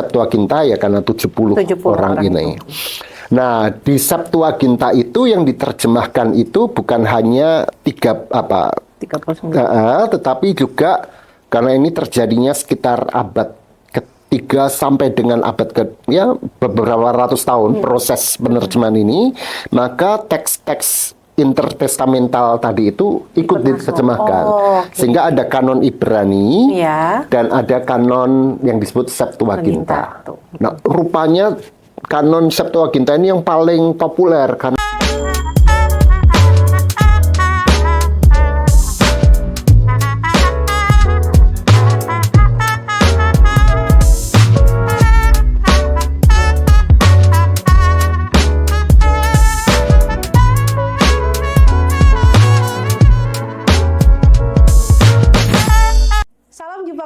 Septuaginta ya karena 70 orang ini. Nah, di Septuaginta itu yang diterjemahkan itu bukan hanya 39, tetapi juga karena ini terjadinya sekitar abad ke-3 sampai dengan abad beberapa ratus tahun proses penerjemahan ini, maka teks-teks intertestamental tadi itu ikut diterjemahkan. Sehingga ada kanon Ibrani dan ada kanon yang disebut Septuaginta. Nah, rupanya kanon Septuaginta ini yang paling populer kan.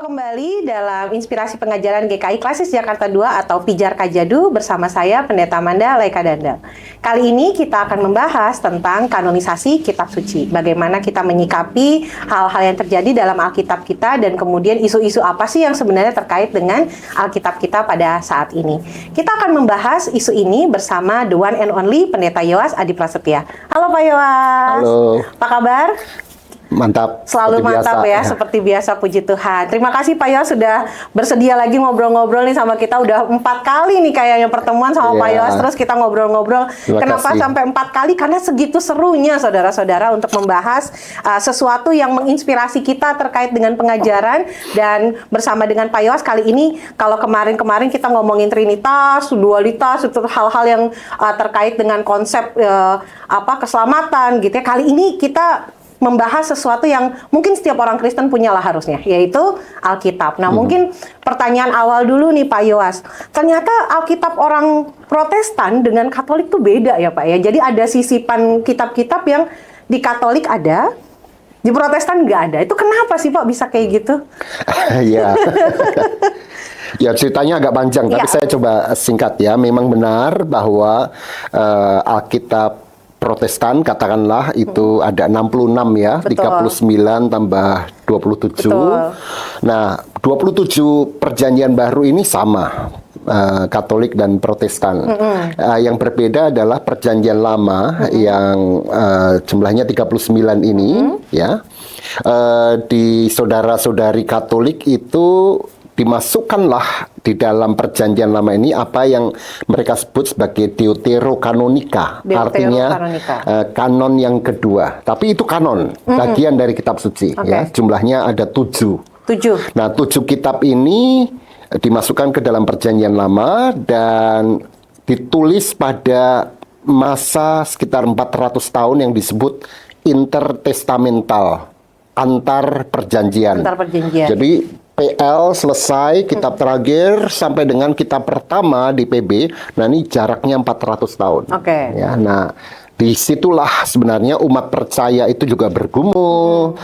Kembali dalam Inspirasi Pengajaran GKI Klasis Jakarta 2 atau Pijar Kajadu bersama saya Pendeta Amanda Laika Danda. Kali ini kita akan membahas tentang kanonisasi kitab suci. Bagaimana kita menyikapi hal-hal yang terjadi dalam Alkitab kita dan kemudian isu-isu apa sih yang sebenarnya terkait dengan Alkitab kita pada saat ini. Kita akan membahas isu ini bersama the one and only Pendeta Yoas Adi Prasetya. Halo Pak Yoas. Halo. Apa kabar? Mantap. Selalu mantap biasa. Ya, seperti biasa, puji Tuhan. Terima kasih Pak Yoas sudah bersedia lagi ngobrol-ngobrol nih sama kita. Udah 4 kali nih kayaknya pertemuan sama Pak Yoas, terus kita ngobrol-ngobrol. Kenapa sampai 4 kali? Karena segitu serunya saudara-saudara untuk membahas sesuatu yang menginspirasi kita terkait dengan pengajaran. Dan bersama dengan Pak Yoas kali ini, kalau kemarin-kemarin kita ngomongin Trinitas, dualitas, itu hal-hal yang terkait dengan konsep keselamatan gitu ya. Kali ini kita membahas sesuatu yang mungkin setiap orang Kristen punya lah harusnya, yaitu Alkitab. Nah, mungkin pertanyaan awal dulu nih Pak Yoas. Ternyata Alkitab orang Protestan dengan Katolik tuh beda ya Pak ya. Jadi ada sisipan kitab-kitab yang di Katolik ada, di Protestan nggak ada. Itu kenapa sih Pak bisa kayak gitu? Ya. Ya, ceritanya agak panjang, tapi saya coba singkat ya. Memang benar bahwa Alkitab Protestan katakanlah itu ada 66 ya. Betul. 39 tambah 27. Betul. Nah, 27 perjanjian baru ini sama Katolik dan Protestan. Yang berbeda adalah perjanjian lama yang jumlahnya 39 ini ya. Di saudara-saudari Katolik itu dimasukkanlah di dalam perjanjian lama ini apa yang mereka sebut sebagai deuterokanonika, artinya kanon yang kedua. Tapi itu kanon, bagian dari kitab suci. Ya, jumlahnya ada 7. Nah, 7 kitab ini dimasukkan ke dalam perjanjian lama dan ditulis pada masa sekitar 400 tahun yang disebut intertestamental, antar perjanjian. Jadi PL selesai, kitab terakhir sampai dengan kitab pertama di PB. Nah, ini jaraknya 400 tahun. Ya, nah, disitulah sebenarnya umat percaya itu juga bergumul,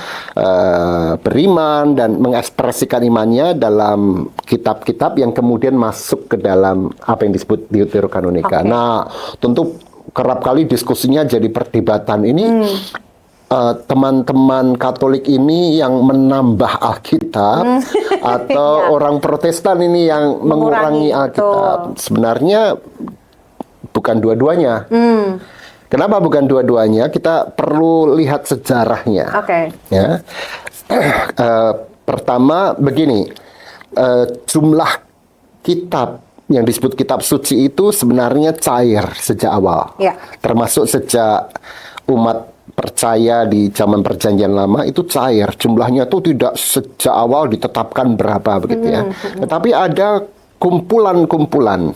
beriman dan mengekspresikan imannya dalam kitab-kitab yang kemudian masuk ke dalam apa yang disebut deuterokanonika. Nah, tentu kerap kali diskusinya jadi perdebatan ini. Teman-teman Katolik ini yang menambah Alkitab atau orang Protestan ini yang mengurangi Alkitab. Sebenarnya bukan dua-duanya. Kenapa bukan dua-duanya? Kita perlu lihat sejarahnya. Ya. Pertama begini, jumlah kitab yang disebut kitab suci itu sebenarnya cair sejak awal. Termasuk sejak umat percaya di zaman perjanjian lama itu cair, jumlahnya itu tidak sejak awal ditetapkan berapa begitu ya. Tetapi ada kumpulan-kumpulan,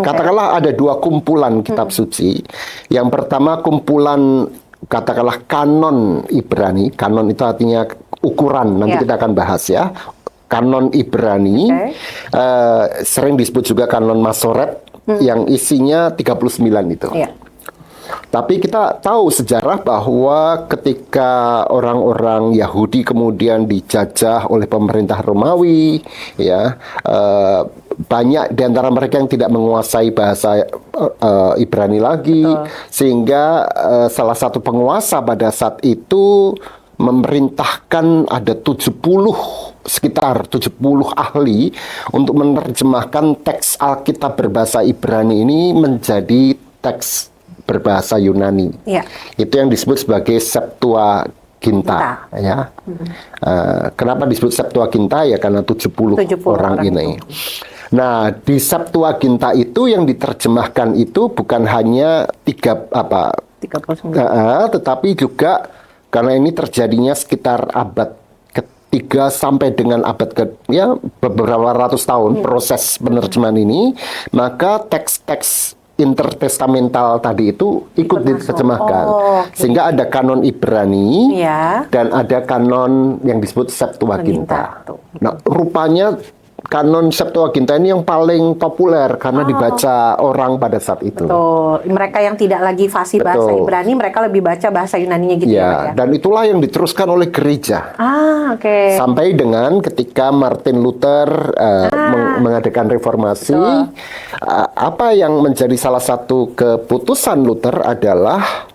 katakanlah ada 2 kumpulan kitab suci. Yang pertama kumpulan katakanlah kanon Ibrani, kanon itu artinya ukuran, nanti kita akan bahas ya. Kanon Ibrani, sering disebut juga kanon Masoret, yang isinya 39 itu. Tapi kita tahu sejarah bahwa ketika orang-orang Yahudi kemudian dijajah oleh pemerintah Romawi, ya banyak di antara mereka yang tidak menguasai bahasa Ibrani lagi, sehingga salah satu penguasa pada saat itu memerintahkan ada sekitar 70 ahli untuk menerjemahkan teks Alkitab berbahasa Ibrani ini menjadi teks berbahasa Yunani. Ya. Itu yang disebut sebagai Septuaginta. Ya. Kenapa disebut Septuaginta? Ya karena 70 orang ini. Nah, di Septuaginta itu yang diterjemahkan itu bukan hanya 39, tetapi juga karena ini terjadinya sekitar abad ke-3 sampai dengan abad beberapa ratus tahun proses penerjemahan ini, maka teks-teks intertestamental tadi itu ikut diterjemahkan. Sehingga ada kanon Ibrani dan ada kanon yang disebut Septuaginta. Nah, rupanya kanon Septuaginta ini yang paling populer karena dibaca orang pada saat itu. Betul. Mereka yang tidak lagi fasih bahasa Ibrani, mereka lebih baca bahasa Yunaninya gitu ya. Dan itulah yang diteruskan oleh gereja. Sampai dengan ketika Martin Luther mengadakan reformasi, apa yang menjadi salah satu keputusan Luther adalah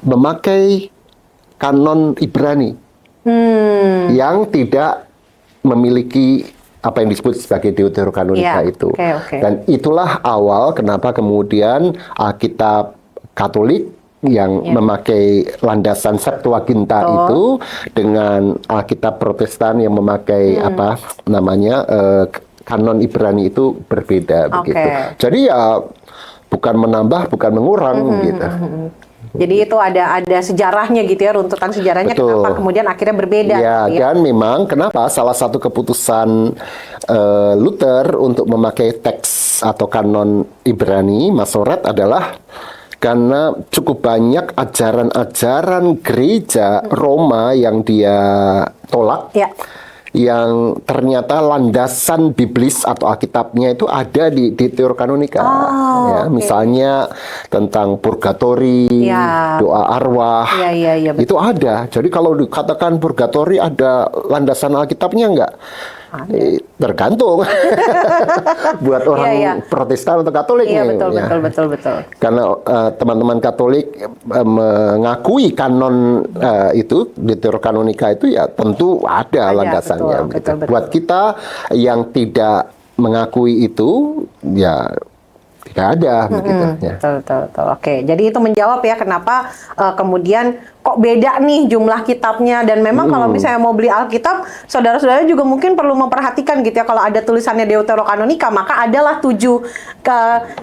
memakai kanon Ibrani yang tidak memiliki apa yang disebut sebagai Deuterokanonika itu. Dan itulah awal kenapa kemudian Alkitab Katolik yang memakai landasan Septuaginta itu dengan Alkitab Protestan yang memakai kanon Ibrani itu berbeda begitu. Jadi ya bukan menambah, bukan mengurang gitu. Jadi itu ada sejarahnya gitu ya, runtutan sejarahnya. Kenapa kemudian akhirnya berbeda. Dan memang kenapa salah satu keputusan Luther untuk memakai teks atau kanon Ibrani, Masoret adalah karena cukup banyak ajaran-ajaran gereja Roma yang dia tolak. Yang ternyata landasan biblis atau Alkitabnya itu ada di Deuterokanonika. Misalnya tentang purgatori, doa arwah, itu ada. Jadi kalau dikatakan purgatori ada landasan Alkitabnya enggak? Tergantung buat orang Protestan atau Katolik. Betul. Karena teman-teman Katolik mengakui kanon itu Deuterokanonika itu ya tentu ada landasannya. Betul. Buat kita yang tidak mengakui itu ya tidak ada begitu. Betul. Oke, jadi itu menjawab ya kenapa kemudian kok beda nih jumlah kitabnya. Dan memang kalau misalnya mau beli Alkitab, saudara-saudara juga mungkin perlu memperhatikan gitu ya, kalau ada tulisannya Deuterokanonika maka adalah 7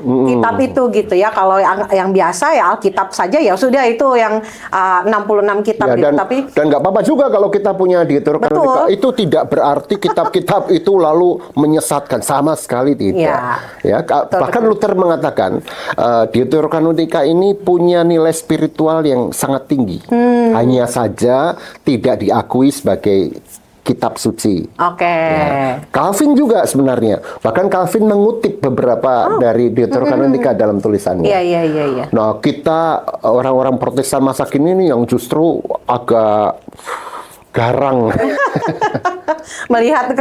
kitab itu gitu ya. Kalau yang biasa ya Alkitab saja ya sudah itu yang 66 kitab gitu. Dan nggak apa-apa juga kalau kita punya Deuterokanonika. Itu tidak berarti kitab-kitab itu lalu menyesatkan, sama sekali tidak. Bahkan Luther mengatakan Deuterokanonika ini punya nilai spiritual yang sangat tinggi. Hanya saja tidak diakui sebagai kitab suci. Calvin juga sebenarnya. Bahkan Calvin mengutip beberapa dari Deuterokanonika dalam tulisannya. Nah, kita orang-orang Protestan masa kini nih yang justru agak garang melihat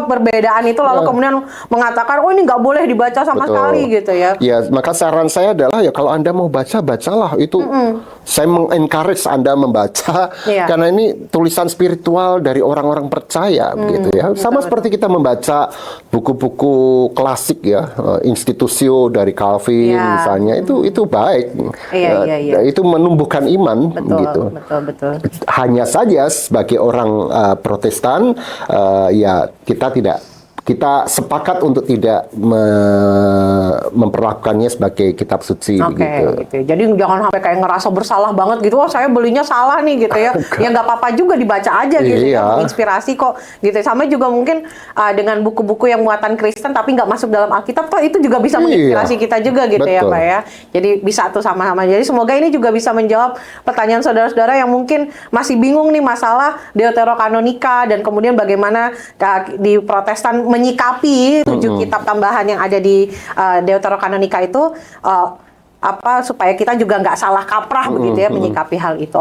perbedaan itu lalu kemudian mengatakan ini nggak boleh dibaca sama sekali gitu ya. Maka saran saya adalah ya kalau Anda mau baca, bacalah itu. Saya mengencourage Anda membaca karena ini tulisan spiritual dari orang-orang percaya begitu ya. Sama seperti kita membaca buku-buku klasik ya, Institutio dari Calvin misalnya, itu baik. Itu menumbuhkan iman begitu. Betul. Hanya saja sebagai orang Protestan kita sepakat untuk tidak memperlakukannya sebagai kitab suci begitu. Jadi jangan sampai kayak ngerasa bersalah banget gitu. Wah, saya belinya salah nih gitu ya. Ya nggak apa-apa juga dibaca aja gitu ya. Inspirasi kok gitu. Sama juga mungkin dengan buku-buku yang muatan Kristen tapi nggak masuk dalam Alkitab, toh itu juga bisa menginspirasi kita juga gitu ya Pak ya. Jadi bisa tuh sama-sama. Jadi semoga ini juga bisa menjawab pertanyaan saudara-saudara yang mungkin masih bingung nih masalah Deuterokanonika dan kemudian bagaimana di Protestan menyikapi 7 kitab tambahan yang ada di Deuterokanonika itu, supaya kita juga nggak salah kaprah begitu ya menyikapi hal itu.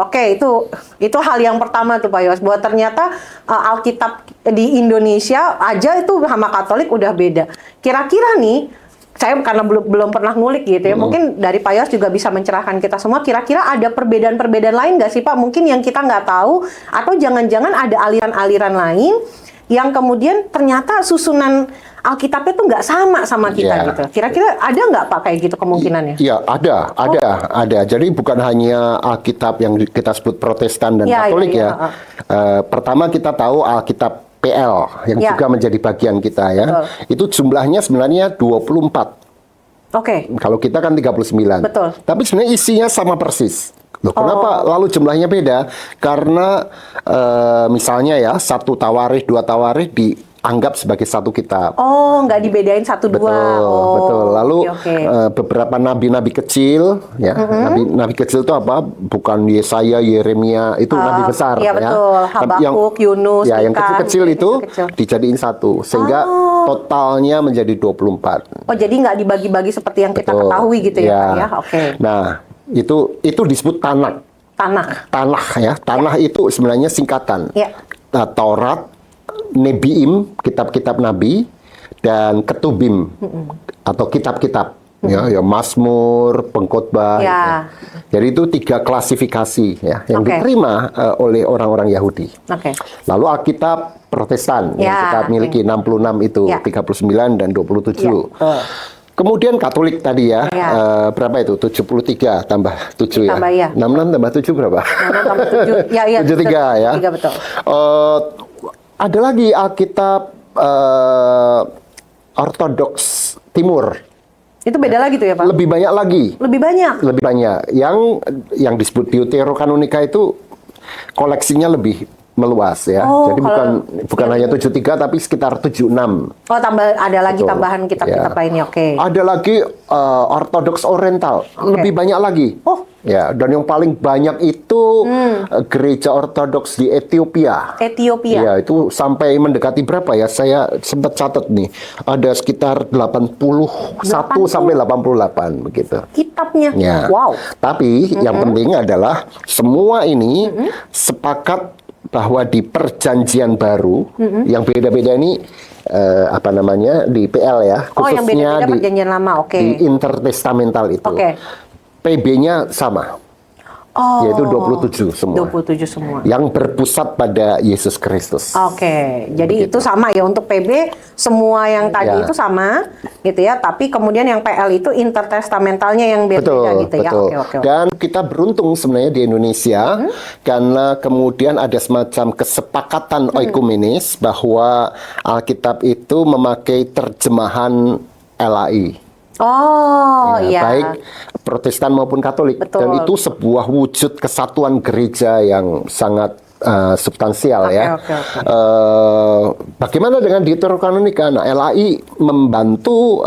Itu hal yang pertama tuh Pak Yos, bahwa ternyata Alkitab di Indonesia aja itu sama Katolik udah beda. Kira-kira nih saya karena belum pernah ngulik gitu ya, mungkin dari Pak Yos juga bisa mencerahkan kita semua, kira-kira ada perbedaan-perbedaan lain nggak sih Pak? Mungkin yang kita nggak tahu, atau jangan-jangan ada aliran-aliran lain yang kemudian ternyata susunan Alkitabnya tuh nggak sama kita gitu. Kira-kira ada nggak Pak kayak gitu kemungkinannya? Iya, ada. Jadi bukan hanya Alkitab yang kita sebut Protestan dan Katolik ya. Pertama kita tahu Alkitab PL yang juga menjadi bagian kita ya. Itu jumlahnya sebenarnya 24. Oke. Kalau kita kan 39. Betul. Tapi sebenarnya isinya sama persis. Loh, kenapa lalu jumlahnya beda? Karena misalnya ya, 1 tawarikh, 2 tawarikh dianggap sebagai satu kitab. Oh, nggak dibedain 1, 2. Betul. Lalu beberapa nabi-nabi kecil, ya, nabi kecil itu apa? Bukan Yesaya, Yeremia, itu nabi besar, iya, betul. Habakuk, Yunus, ya, yang Mika, kecil-kecil itu dijadiin satu, sehingga totalnya menjadi 24. Oh, jadi nggak dibagi-bagi seperti yang kita ketahui gitu ya, Pak ya? Oke. Nah, itu disebut Tanakh. Tanakh ya. Tanakh itu sebenarnya singkatan. Nah, Taurat, Nebiim, kitab-kitab nabi, dan Ketubim atau kitab-kitab ya Mazmur, Pengkhotbah gitu. Jadi itu 3 klasifikasi ya yang diterima oleh orang-orang Yahudi. Lalu Alkitab Protestan yang kita miliki 66 itu, 39 dan 27. Kemudian Katolik tadi ya, berapa itu? 73 tambah 7 ya? 66 tambah 7 berapa? 66 tambah 7, 73 ya? 73, betul. Ada lagi Alkitab Ortodoks Timur. Itu beda lagi tuh ya Pak? Lebih banyak lagi. Lebih banyak? Yang disebut Deuterokanonika itu koleksinya lebih meluas ya. Jadi bukan hanya 73 tapi sekitar 76. Oh, ada lagi tambahan kitab-kitab lainnya. Oke. Ada lagi Ortodoks Oriental, lebih banyak lagi. Ya, dan yang paling banyak itu gereja Ortodoks di Ethiopia. Ya, itu sampai mendekati berapa ya? Saya sempat catat nih. Ada sekitar 81 sampai 88 begitu. Kitabnya. Ya. Wow. Tapi yang penting adalah semua ini sepakat bahwa di Perjanjian Baru yang beda-beda ini apa namanya di PL ya, khususnya yang beda-beda Perjanjian Lama, di intertestamental itu. PB-nya sama. Yaitu 27 semua. 27 semua. Yang berpusat pada Yesus Kristus. Jadi itu sama ya untuk PB semua yang tadi itu sama gitu ya, tapi kemudian yang PL itu intertestamentalnya yang beda gitu ya. Dan kita beruntung sebenarnya di Indonesia karena kemudian ada semacam kesepakatan oikumenis bahwa Alkitab itu memakai terjemahan LAI. Baik Protestan maupun Katolik. Dan itu sebuah wujud kesatuan gereja yang sangat substansial ya. Bagaimana dengan Deuterokanonika? Nah, LAI membantu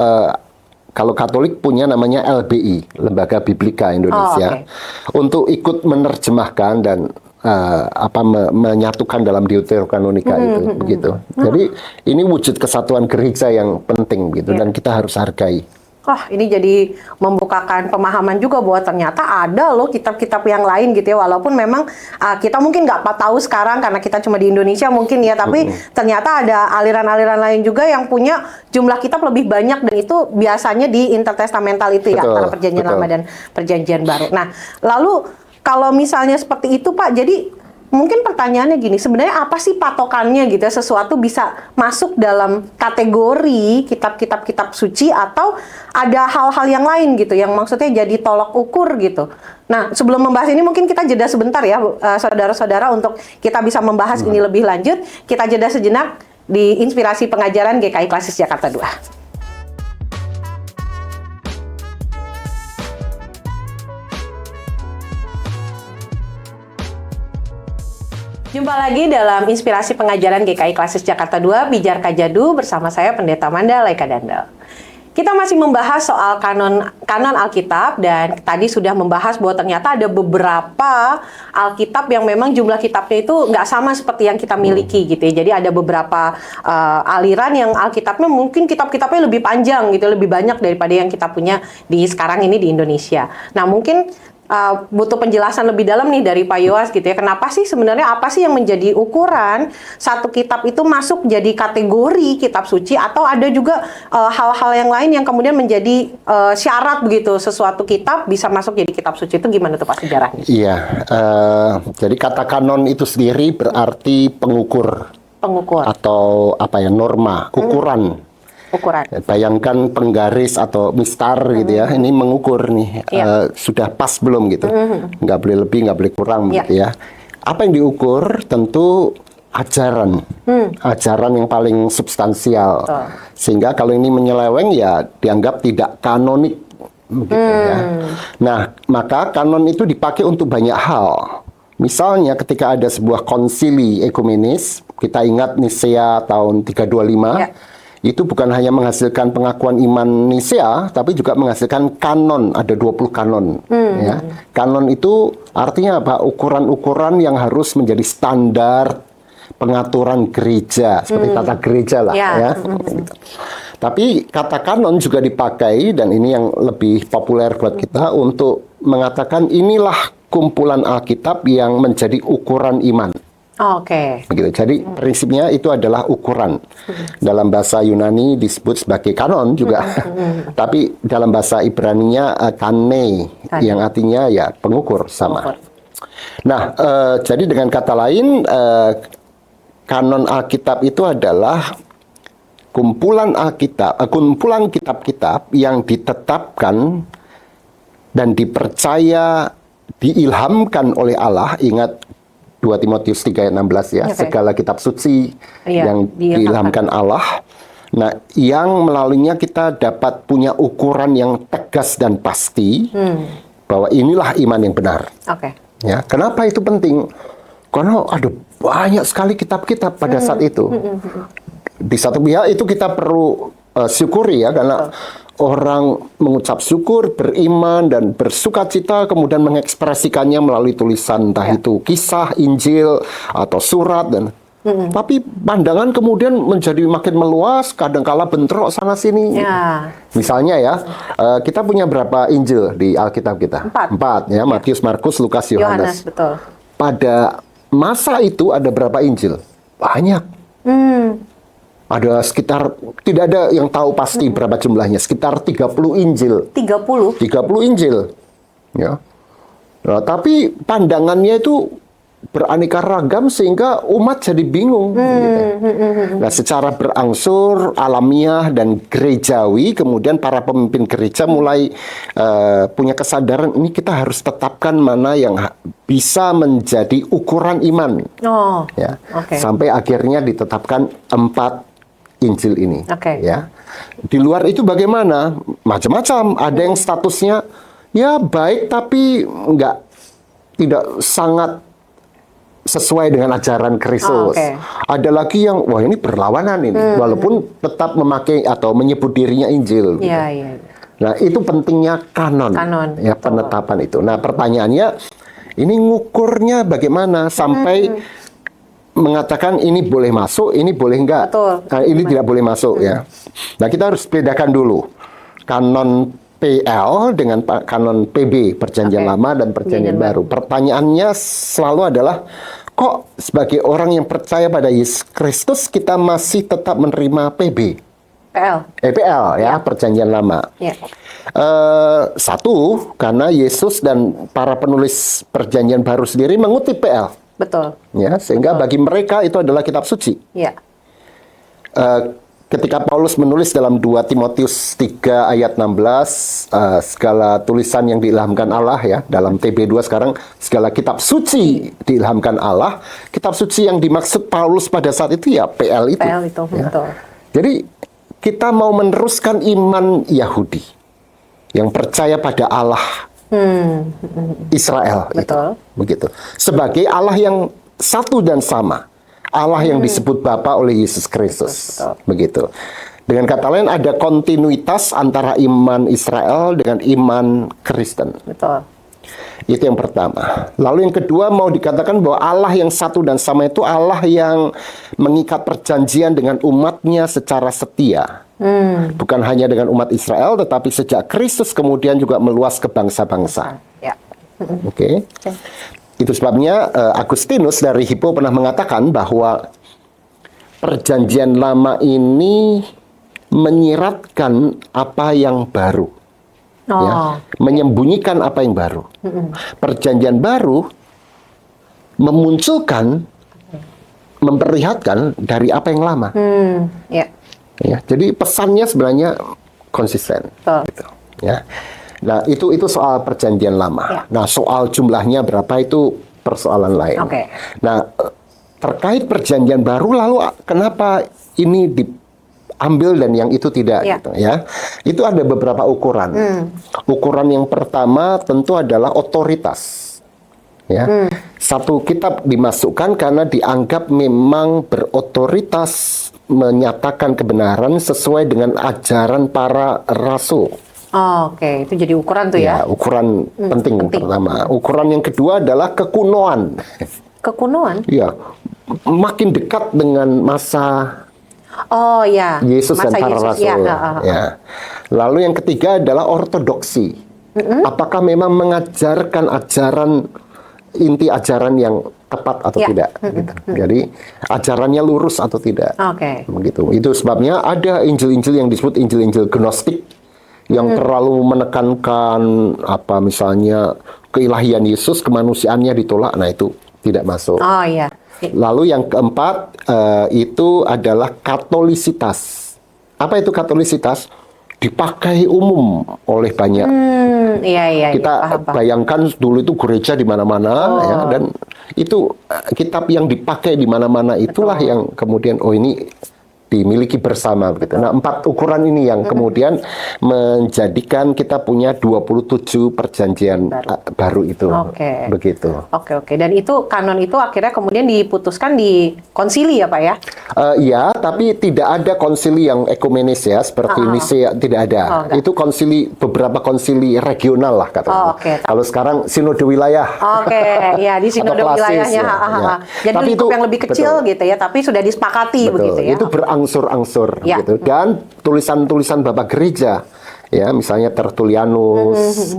kalau Katolik punya namanya LBI, Lembaga Biblika Indonesia, untuk ikut menerjemahkan dan menyatukan dalam Deuterokanonika itu begitu. Jadi ini wujud kesatuan gereja yang penting gitu dan kita harus hargai. Ini jadi membukakan pemahaman juga bahwa ternyata ada loh kitab-kitab yang lain gitu ya, walaupun memang kita mungkin nggak tahu sekarang karena kita cuma di Indonesia mungkin ya, tapi ternyata ada aliran-aliran lain juga yang punya jumlah kitab lebih banyak, dan itu biasanya di intertestamental itu ya, antara Perjanjian Lama dan Perjanjian Baru. Nah, lalu kalau misalnya seperti itu Pak, jadi mungkin pertanyaannya gini, sebenarnya apa sih patokannya gitu ya, sesuatu bisa masuk dalam kategori kitab suci atau ada hal-hal yang lain gitu yang maksudnya jadi tolak ukur gitu. Nah, sebelum membahas ini mungkin kita jeda sebentar ya saudara-saudara, untuk kita bisa membahas ini lebih lanjut. Kita jeda sejenak di Inspirasi Pengajaran GKI Klasis Jakarta 2. Jumpa lagi dalam Inspirasi Pengajaran GKI Klasis Jakarta 2, Bijar Kajadu, bersama saya Pendeta Manda Laika Dandel. Kita masih membahas soal kanon Alkitab, dan tadi sudah membahas bahwa ternyata ada beberapa Alkitab yang memang jumlah kitabnya itu nggak sama seperti yang kita miliki gitu ya. Jadi ada beberapa aliran yang Alkitabnya mungkin kitab-kitabnya lebih panjang gitu, lebih banyak daripada yang kita punya di sekarang ini di Indonesia. Nah, mungkin butuh penjelasan lebih dalam nih dari Pak Yowas gitu ya. Kenapa sih sebenarnya apa sih yang menjadi ukuran satu kitab itu masuk jadi kategori kitab suci, atau ada juga hal-hal yang lain yang kemudian menjadi syarat begitu sesuatu kitab bisa masuk jadi kitab suci, itu gimana tuh Pak sejarahnya? Iya, jadi kata kanon itu sendiri berarti pengukur atau apa ya, norma, ukuran. Bayangkan penggaris atau mistar gitu ya, ini mengukur nih, sudah pas belum gitu, nggak boleh lebih, nggak boleh kurang gitu ya. Apa yang diukur? Tentu ajaran, ajaran yang paling substansial, sehingga kalau ini menyeleweng ya dianggap tidak kanonik begitu ya. Nah, maka kanon itu dipakai untuk banyak hal. Misalnya ketika ada sebuah konsili ekumenis, kita ingat Nisea tahun 325, itu bukan hanya menghasilkan pengakuan iman Nisea, tapi juga menghasilkan kanon, ada 20 kanon. Ya. Kanon itu artinya apa? Ukuran-ukuran yang harus menjadi standar pengaturan gereja, seperti tata gereja lah. Ya. Tapi kata kanon juga dipakai, dan ini yang lebih populer buat kita, untuk mengatakan inilah kumpulan Alkitab yang menjadi ukuran iman. Begitu. Jadi prinsipnya itu adalah ukuran. Dalam bahasa Yunani disebut sebagai kanon juga. Tapi dalam bahasa Ibraninya kane, yang artinya ya pengukur, sama. Nah, jadi dengan kata lain, kanon Alkitab itu adalah kumpulan Alkitab, kumpulan kitab-kitab yang ditetapkan dan dipercaya, diilhamkan oleh Allah. Ingat 2 Timotius 3 ayat 16 ya, segala kitab suci yang diilhamkan Allah. Nah, yang melaluinya kita dapat punya ukuran yang tegas dan pasti bahwa inilah iman yang benar. Ya, kenapa itu penting? Karena ada banyak sekali kitab-kitab pada saat itu. Di satu pihak itu kita perlu syukuri ya, karena orang mengucap syukur, beriman, dan bersukacita, kemudian mengekspresikannya melalui tulisan, entah itu kisah, Injil, atau surat. Dan tapi pandangan kemudian menjadi makin meluas, kadangkala bentrok sana-sini. Misalnya ya, kita punya berapa Injil di Alkitab kita? 4 ya, Matius, Markus, Lukas, Yohanes. Pada masa itu ada berapa Injil? Banyak. Ada sekitar, tidak ada yang tahu pasti berapa jumlahnya, sekitar 30 Injil. 30 Injil. Ya. Nah, tapi pandangannya itu beraneka ragam sehingga umat jadi bingung. Gitu. Nah, secara berangsur, alamiah, dan gerejawi, kemudian para pemimpin gereja mulai punya kesadaran, ini kita harus tetapkan mana yang bisa menjadi ukuran iman. Ya. Sampai akhirnya ditetapkan 4 Injil ini. Ya. Di luar itu bagaimana? Macam-macam. Ada yang statusnya ya baik, tapi tidak sangat sesuai dengan ajaran Kristus. Ada lagi yang wah ini berlawanan ini, walaupun tetap memakai atau menyebut dirinya Injil. Gitu. Nah, itu pentingnya kanon ya, penetapan itu. Nah, pertanyaannya, ini ngukurnya bagaimana sampai mengatakan ini boleh masuk, ini boleh enggak, ini tidak boleh masuk ya. Nah, kita harus bedakan dulu kanon PL dengan kanon PB, Perjanjian Lama dan Perjanjian Baru. Pertanyaannya selalu adalah, kok sebagai orang yang percaya pada Yesus Kristus kita masih tetap menerima PB? PL ya, Perjanjian Lama. Satu, karena Yesus dan para penulis Perjanjian Baru sendiri mengutip PL. Ya, sehingga bagi mereka itu adalah kitab suci. Ketika Paulus menulis dalam 2 Timotius 3 ayat 16, segala tulisan yang diilhamkan Allah ya, dalam TB2 sekarang, segala kitab suci diilhamkan Allah. Kitab suci yang dimaksud Paulus pada saat itu ya PL itu. Ya. Jadi kita mau meneruskan iman Yahudi yang percaya pada Allah Israel, begitu. Sebagai Allah yang satu dan sama, Allah yang disebut Bapa oleh Yesus Kristus, begitu. Dengan kata lain, ada kontinuitas antara iman Israel dengan iman Kristen. Itu yang pertama. Lalu yang kedua, mau dikatakan bahwa Allah yang satu dan sama itu Allah yang mengikat perjanjian dengan umatnya secara setia. Bukan hanya dengan umat Israel, tetapi sejak Kristus kemudian juga meluas ke bangsa-bangsa. Oke. Itu sebabnya Agustinus dari Hippo pernah mengatakan bahwa Perjanjian Lama ini menyiratkan apa yang baru, ya, menyembunyikan apa yang baru. Perjanjian baru memunculkan, memperlihatkan dari apa yang lama. Ya. Ya, jadi pesannya sebenarnya konsisten. Gitu, ya. Nah, itu soal Perjanjian Lama. Ya. Nah, soal jumlahnya berapa itu persoalan lain. Oke. Nah, terkait Perjanjian Baru, lalu kenapa ini diambil dan yang itu tidak? Ya. Gitu, ya, itu ada beberapa ukuran. Ukuran yang pertama tentu adalah otoritas. Ya, satu kitab dimasukkan karena dianggap memang berotoritas menyatakan kebenaran sesuai dengan ajaran para rasul. Oke, itu jadi ukuran tuh ya? Ya, ukuran penting pertama. Ukuran yang kedua adalah kekunoan. Kekunoan? Ya, makin dekat dengan masa Yesus dan para rasul. Ya. Lalu yang ketiga adalah ortodoksi. Apakah memang mengajarkan inti ajaran yang tepat atau tidak? Gitu. Jadi ajarannya lurus atau tidak? Begitu. Itu sebabnya ada Injil-Injil yang disebut Injil-Injil Gnostik yang terlalu menekankan misalnya keilahian Yesus, kemanusiaannya ditolak. Nah, itu tidak masuk. Lalu yang keempat itu adalah katolisitas. Apa itu katolisitas? Dipakai umum oleh banyak. Kita bayangkan dulu itu gereja di mana-mana, ya, dan itu kitab yang dipakai di mana-mana itulah yang kemudian ini dimiliki bersama begitu. Nah, 4 ukuran ini yang kemudian menjadikan kita punya 27 perjanjian baru itu. Begitu. Oke. Dan itu kanon itu akhirnya kemudian diputuskan di konsili ya, Pak ya? Iya, tapi tidak ada konsili yang ekumenis ya, seperti Nicea, tidak ada. Itu konsili, beberapa konsili regional lah katanya. Kalau sekarang sinode wilayah. Ya, di sinode wilayahnya. Jadi tapi lingkup yang lebih kecil gitu ya, tapi sudah disepakati begitu ya. Itu berangsur-angsur gitu. Dan tulisan-tulisan Bapak Gereja, ya, misalnya Tertullianus,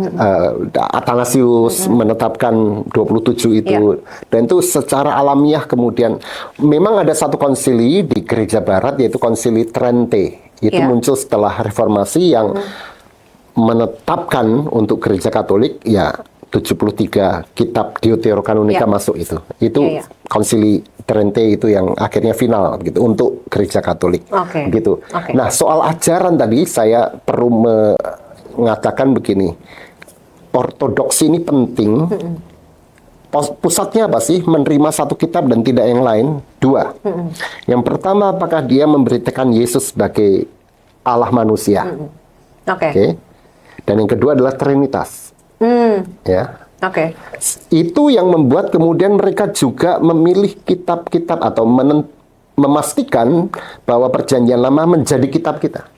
Athanasius menetapkan 27 itu. Dan itu secara alamiah kemudian memang ada satu konsili di Gereja Barat yaitu Konsili Trente. Itu muncul setelah reformasi yang menetapkan untuk Gereja Katolik 73 kitab Deuterokanonika masuk itu. Itu Konsili Trente itu yang akhirnya final gitu untuk Gereja Katolik. Gitu. Nah, soal ajaran tadi saya perlu mengatakan begini. Ortodoksi ini penting. Pusatnya apa sih? Menerima satu kitab dan tidak yang lain? 2. Yang pertama, apakah dia memberitakan Yesus sebagai Allah manusia? Oke. Dan yang kedua adalah Trinitas. Ya. Itu yang membuat kemudian mereka juga memilih kitab-kitab atau memastikan bahwa Perjanjian Lama menjadi kitab kita.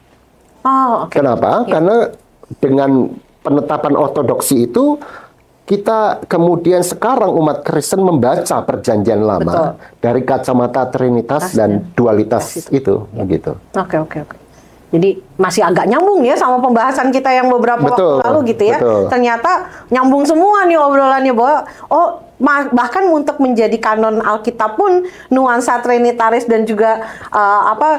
Kenapa? Karena dengan penetapan ortodoksi itu kita kemudian sekarang umat Kristen membaca Perjanjian Lama dari kacamata Trinitas dan dualitas itu, begitu. Oke. Jadi masih agak nyambung ya sama pembahasan kita yang beberapa waktu lalu gitu ya. Ternyata nyambung semua nih obrolannya bahwa bahkan untuk menjadi kanon Alkitab pun nuansa trinitaris dan juga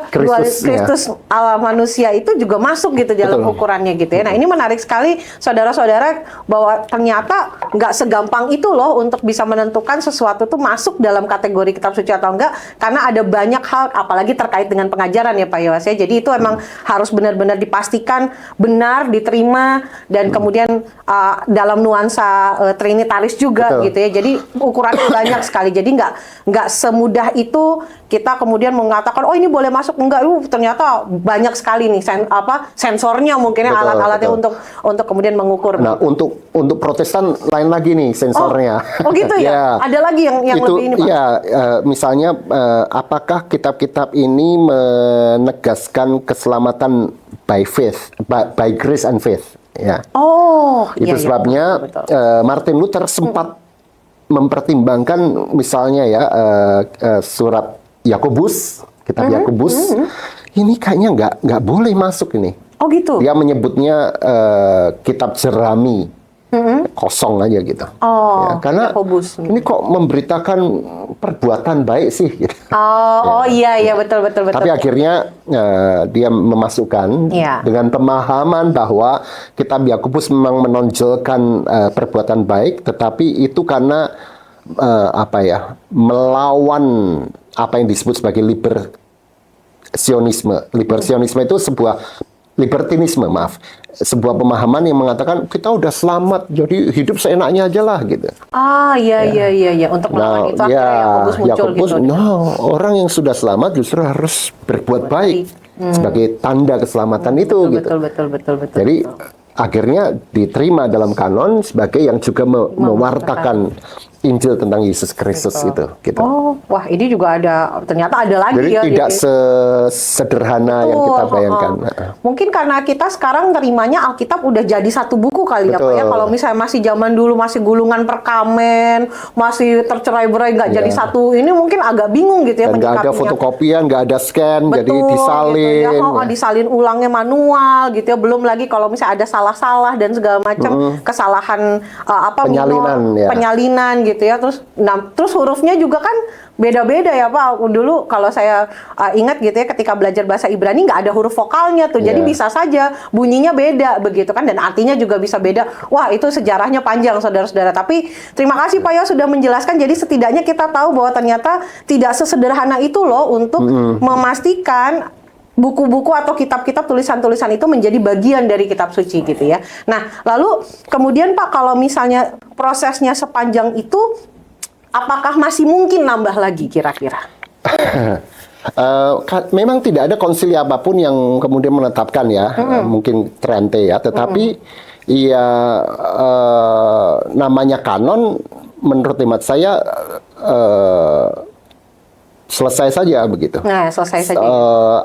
Kristus Allah manusia itu juga masuk gitu dalam ukurannya gitu ya. Nah, ini menarik sekali saudara-saudara bahwa ternyata nggak segampang itu loh untuk bisa menentukan sesuatu tuh masuk dalam kategori kitab suci atau enggak, karena ada banyak hal apalagi terkait dengan pengajaran ya Pak Yowas ya. Jadi itu emang harus benar-benar dipastikan benar, diterima, dan kemudian dalam nuansa trinitaris juga gitu ya. Jadi ukurannya banyak sekali. Jadi nggak semudah itu kita kemudian mengatakan ini boleh masuk, enggak. Ternyata banyak sekali nih sensornya mungkin alat-alatnya untuk kemudian mengukur. Nah, untuk Protestan lain lagi nih sensornya. Gitu ya. Ada lagi yang itu, lebih ini Pak. Misalnya apakah kitab-kitab ini menegaskan keselamatan by faith, by grace and faith, ya. Itu sebabnya Martin Luther sempat mempertimbangkan misalnya surat Yakobus, kitab Yakobus, ini kayaknya nggak boleh masuk ini. Gitu. Dia menyebutnya kitab jerami. kosong aja gitu. Oh, Ya, karena Yakobus. ini kok memberitakan perbuatan baik sih. Gitu. Oh, iya betul. Tapi akhirnya dia memasukkan Iya. dengan pemahaman bahwa kitab Yakobus memang menonjolkan perbuatan baik, tetapi itu karena melawan apa yang disebut sebagai libersionisme. Libersionisme itu libertinisme, sebuah pemahaman yang mengatakan kita udah selamat, jadi hidup seenaknya aja lah gitu. Iya. Untuk melawan itu akhirnya Yakobus muncul gitu. Orang yang sudah selamat justru harus berbuat baik sebagai tanda keselamatan itu. Betul. Jadi akhirnya diterima dalam kanon sebagai yang juga mewartakan Injil tentang Yesus Kristus itu. Gitu. Oh, wah ini juga ternyata ada lagi Jadi ya. tidak sesederhana yang kita bayangkan. Mungkin karena kita sekarang terimanya Alkitab udah jadi satu buku kali ya Pak ya. Kalau misalnya masih zaman dulu masih gulungan perkamen, masih tercerai-berai nggak jadi satu, ini mungkin agak bingung gitu ya. Dan nggak ada fotokopian, nggak ada scan, jadi disalin. Gitu ya. Disalin ulangnya manual gitu ya. Belum lagi kalau misalnya ada salah-salah dan segala macam kesalahan penyalinan gitu ya. Terus hurufnya juga kan beda-beda ya Pak. Dulu kalau saya ingat gitu ya, ketika belajar bahasa Ibrani nggak ada huruf vokalnya tuh. Jadi bisa saja bunyinya beda begitu kan, dan artinya juga bisa beda. Wah, itu sejarahnya panjang saudara-saudara. Tapi terima kasih Pak Yo sudah menjelaskan. Jadi setidaknya kita tahu bahwa ternyata tidak sesederhana itu loh untuk memastikan buku-buku atau kitab-kitab tulisan-tulisan itu menjadi bagian dari kitab suci gitu ya. Nah, lalu kemudian Pak, kalau misalnya prosesnya sepanjang itu, apakah masih mungkin nambah lagi kira-kira? Memang tidak ada konsili apapun yang kemudian menetapkan ya, mungkin Trente ya, tetapi namanya kanon menurut hemat saya selesai saja begitu. Nah, selesai saja.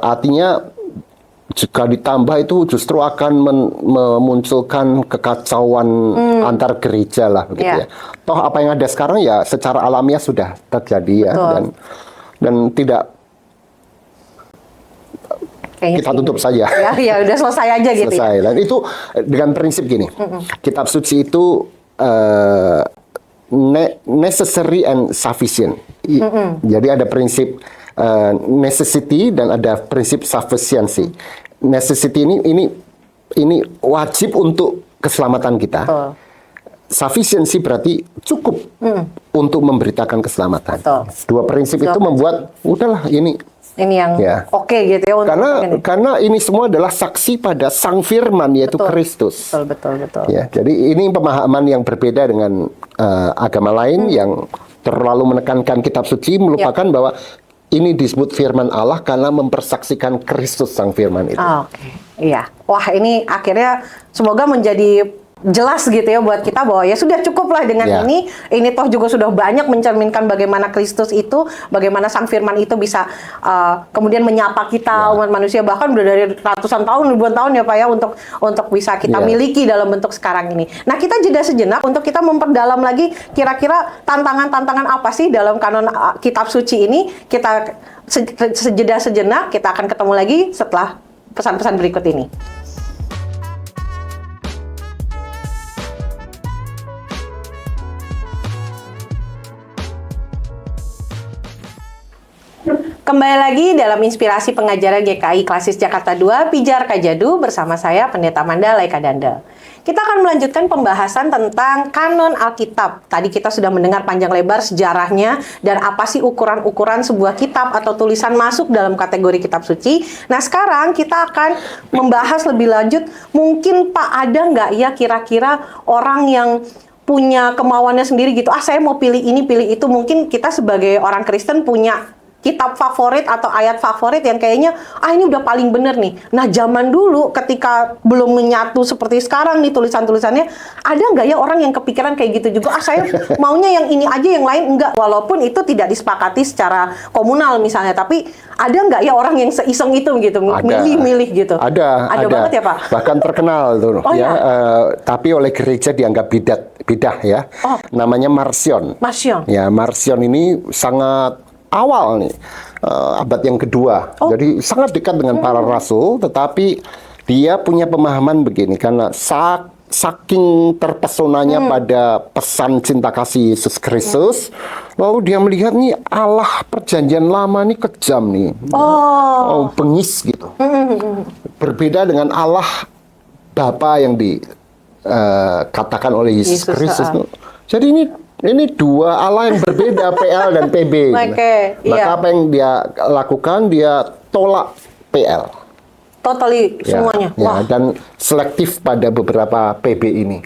Artinya jika ditambah itu justru akan memunculkan kekacauan antar gereja lah begitu ya. Toh apa yang ada sekarang ya secara alamiah sudah terjadi ya, dan tidak kita tutup saja. Ya udah selesai aja gitu. Selesai. Dan itu dengan prinsip gini. Kitab suci itu necessary and sufficient. Jadi ada prinsip necessity dan ada prinsip sufficiency. Necessity ini wajib untuk keselamatan kita. Sufficiency berarti cukup untuk memberitakan keselamatan. Dua prinsip itu membuat udahlah ini yang oke gitu ya. Karena ini semua adalah saksi pada Sang Firman yaitu Kristus. Betul. Ya, jadi ini pemahaman yang berbeda dengan agama lain yang terlalu menekankan kitab suci, melupakan bahwa ini disebut firman Allah karena mempersaksikan Kristus Sang Firman itu. Iya. Wah, ini akhirnya semoga menjadi jelas gitu ya buat kita bahwa ya sudah cukuplah dengan ini. Ini toh juga sudah banyak mencerminkan bagaimana Kristus itu, bagaimana Sang Firman itu bisa kemudian menyapa kita umat manusia, bahkan udah dari ratusan tahun, ribuan tahun ya Pak ya, untuk bisa kita miliki dalam bentuk sekarang ini. Nah, kita jeda sejenak untuk kita memperdalam lagi kira-kira tantangan-tantangan apa sih dalam kanon kitab suci ini. Kita sejeda sejenak, kita akan ketemu lagi setelah pesan-pesan berikut ini. Kembali lagi dalam inspirasi pengajaran GKI Klasis Jakarta 2, Pijar Kajadu, bersama saya Pendeta Manda Laika Danda. Kita akan melanjutkan pembahasan tentang kanon Alkitab. Tadi kita sudah mendengar panjang lebar sejarahnya dan apa sih ukuran-ukuran sebuah kitab atau tulisan masuk dalam kategori kitab suci. Nah, sekarang kita akan membahas lebih lanjut, mungkin Pak ada nggak ya kira-kira orang yang punya kemauannya sendiri gitu, saya mau pilih ini, pilih itu. Mungkin kita sebagai orang Kristen punya kitab favorit atau ayat favorit yang kayaknya ini udah paling bener nih. Nah, zaman dulu ketika belum menyatu seperti sekarang nih tulisan-tulisannya, ada nggak ya orang yang kepikiran kayak gitu juga? Saya maunya yang ini aja, yang lain enggak. Walaupun itu tidak disepakati secara komunal misalnya, tapi ada nggak ya orang yang seiseng itu gitu, milih-milih gitu? Ada banget ya Pak. Bahkan terkenal tuh tapi oleh gereja dianggap bidah ya. Namanya Marcion. Ya, Marcion ini sangat awal nih, abad yang kedua. Jadi sangat dekat dengan para rasul, tetapi dia punya pemahaman begini, karena saking terpesonanya pada pesan cinta kasih Yesus Kristus, lalu dia melihat nih Allah perjanjian lama nih kejam nih, bengis gitu. Berbeda dengan Allah Bapa yang dikatakan oleh Yesus Kristus. Jadi ini dua Allah yang berbeda, PL dan PB. Maka apa yang dia lakukan, dia tolak PL. Totally semuanya. Ya, dan selektif pada beberapa PB ini.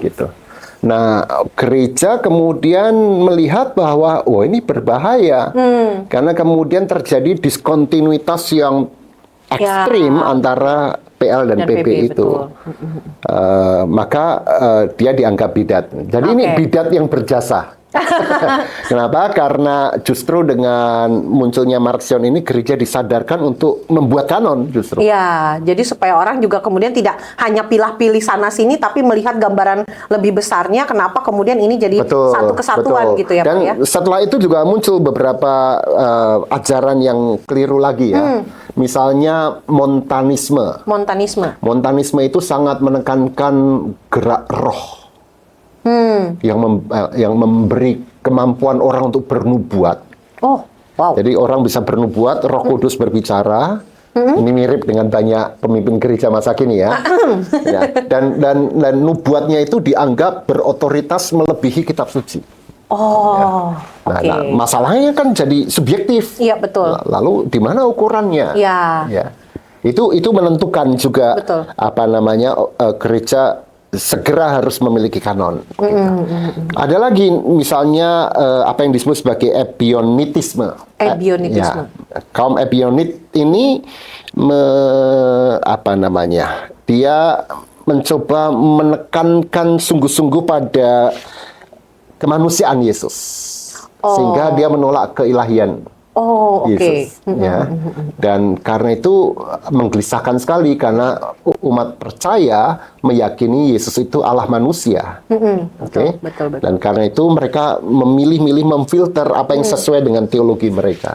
Gitu. Nah, gereja kemudian melihat bahwa ini berbahaya. Karena kemudian terjadi diskontinuitas yang ekstrim antara PL dan PB itu. Maka dia dianggap bidat. Jadi ini bidat yang berjasa. Kenapa? Karena justru dengan munculnya Marcion ini gereja disadarkan untuk membuat kanon justru. Iya, jadi supaya orang juga kemudian tidak hanya pilih-pilih sana sini tapi melihat gambaran lebih besarnya kenapa kemudian ini jadi satu kesatuan gitu ya, Dan Pak ya. Setelah itu juga muncul beberapa ajaran yang keliru lagi ya. Misalnya Montanisme. Montanisme itu sangat menekankan gerak roh. Yang memberi kemampuan orang untuk bernubuat. Jadi orang bisa bernubuat, Roh Kudus berbicara. Ini mirip dengan banyak pemimpin gereja masa kini ya. Dan nubuatnya itu dianggap berotoritas melebihi kitab suci. Nah, masalahnya kan jadi subjektif. Iya, betul. Lalu di mana ukurannya? Ya. Itu menentukan juga gereja segera harus memiliki kanon. Ada lagi misalnya apa yang disebut sebagai ebionitisme. Kaum ebionit ini dia mencoba menekankan sungguh-sungguh pada kemanusiaan Yesus, sehingga dia menolak keilahian Yesus. Dan karena itu menggelisahkan sekali karena umat percaya meyakini Yesus itu Allah manusia. Betul. Dan karena itu mereka memilih-milih memfilter apa yang sesuai dengan teologi mereka.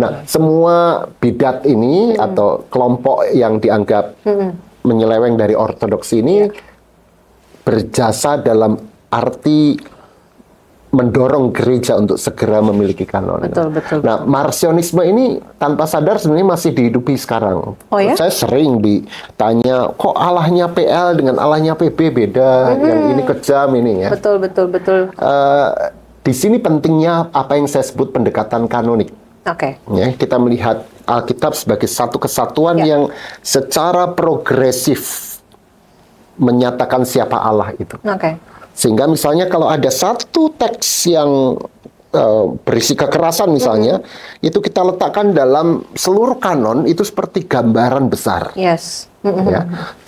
Nah, semua bidat ini atau kelompok yang dianggap menyeleweng dari ortodoksi ini berjasa dalam arti mendorong gereja untuk segera memiliki kanon. Betul. Nah, Marcionisme ini tanpa sadar sebenarnya masih dihidupi sekarang. Saya sering ditanya, kok Allahnya PL dengan Allahnya PB beda, yang ini kejam ini ya. Betul. Di sini pentingnya apa yang saya sebut pendekatan kanonik. Ya, kita melihat Alkitab sebagai satu kesatuan yang secara progresif menyatakan siapa Allah itu. Sehingga misalnya kalau ada satu teks yang berisi kekerasan misalnya, itu kita letakkan dalam seluruh kanon itu seperti gambaran besar. Ya.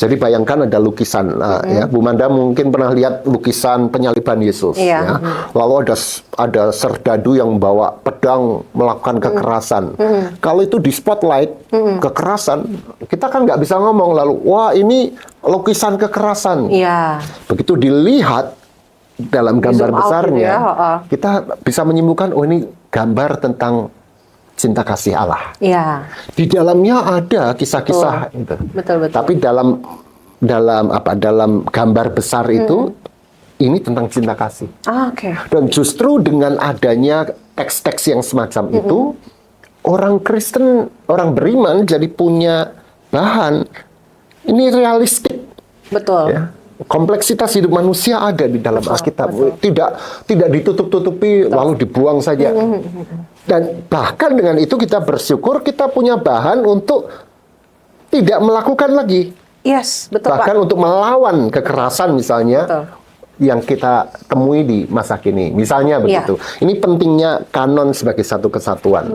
Jadi bayangkan ada lukisan, ya, Bu Manda mungkin pernah lihat lukisan penyaliban Yesus. Ya. Lalu ada serdadu yang membawa pedang melakukan kekerasan. Kalau itu di spotlight kekerasan, kita kan nggak bisa ngomong lalu, wah ini lukisan kekerasan. Begitu dilihat dalam gambar besarnya, kita bisa menyimpulkan, oh ini gambar tentang cinta kasih Allah. Di dalamnya ada kisah-kisah itu. Betul. Tapi dalam gambar besar itu ini tentang cinta kasih. Dan justru dengan adanya teks-teks yang semacam itu, orang Kristen, orang beriman jadi punya bahan. Ini realistik. Ya. Kompleksitas hidup manusia ada di dalam Alkitab. Tidak ditutup-tutupi lalu dibuang saja. Dan bahkan dengan itu kita bersyukur kita punya bahan untuk tidak melakukan lagi. Bahkan untuk melawan kekerasan misalnya yang kita temui di masa kini. Misalnya begitu. Ini pentingnya kanon sebagai satu kesatuan.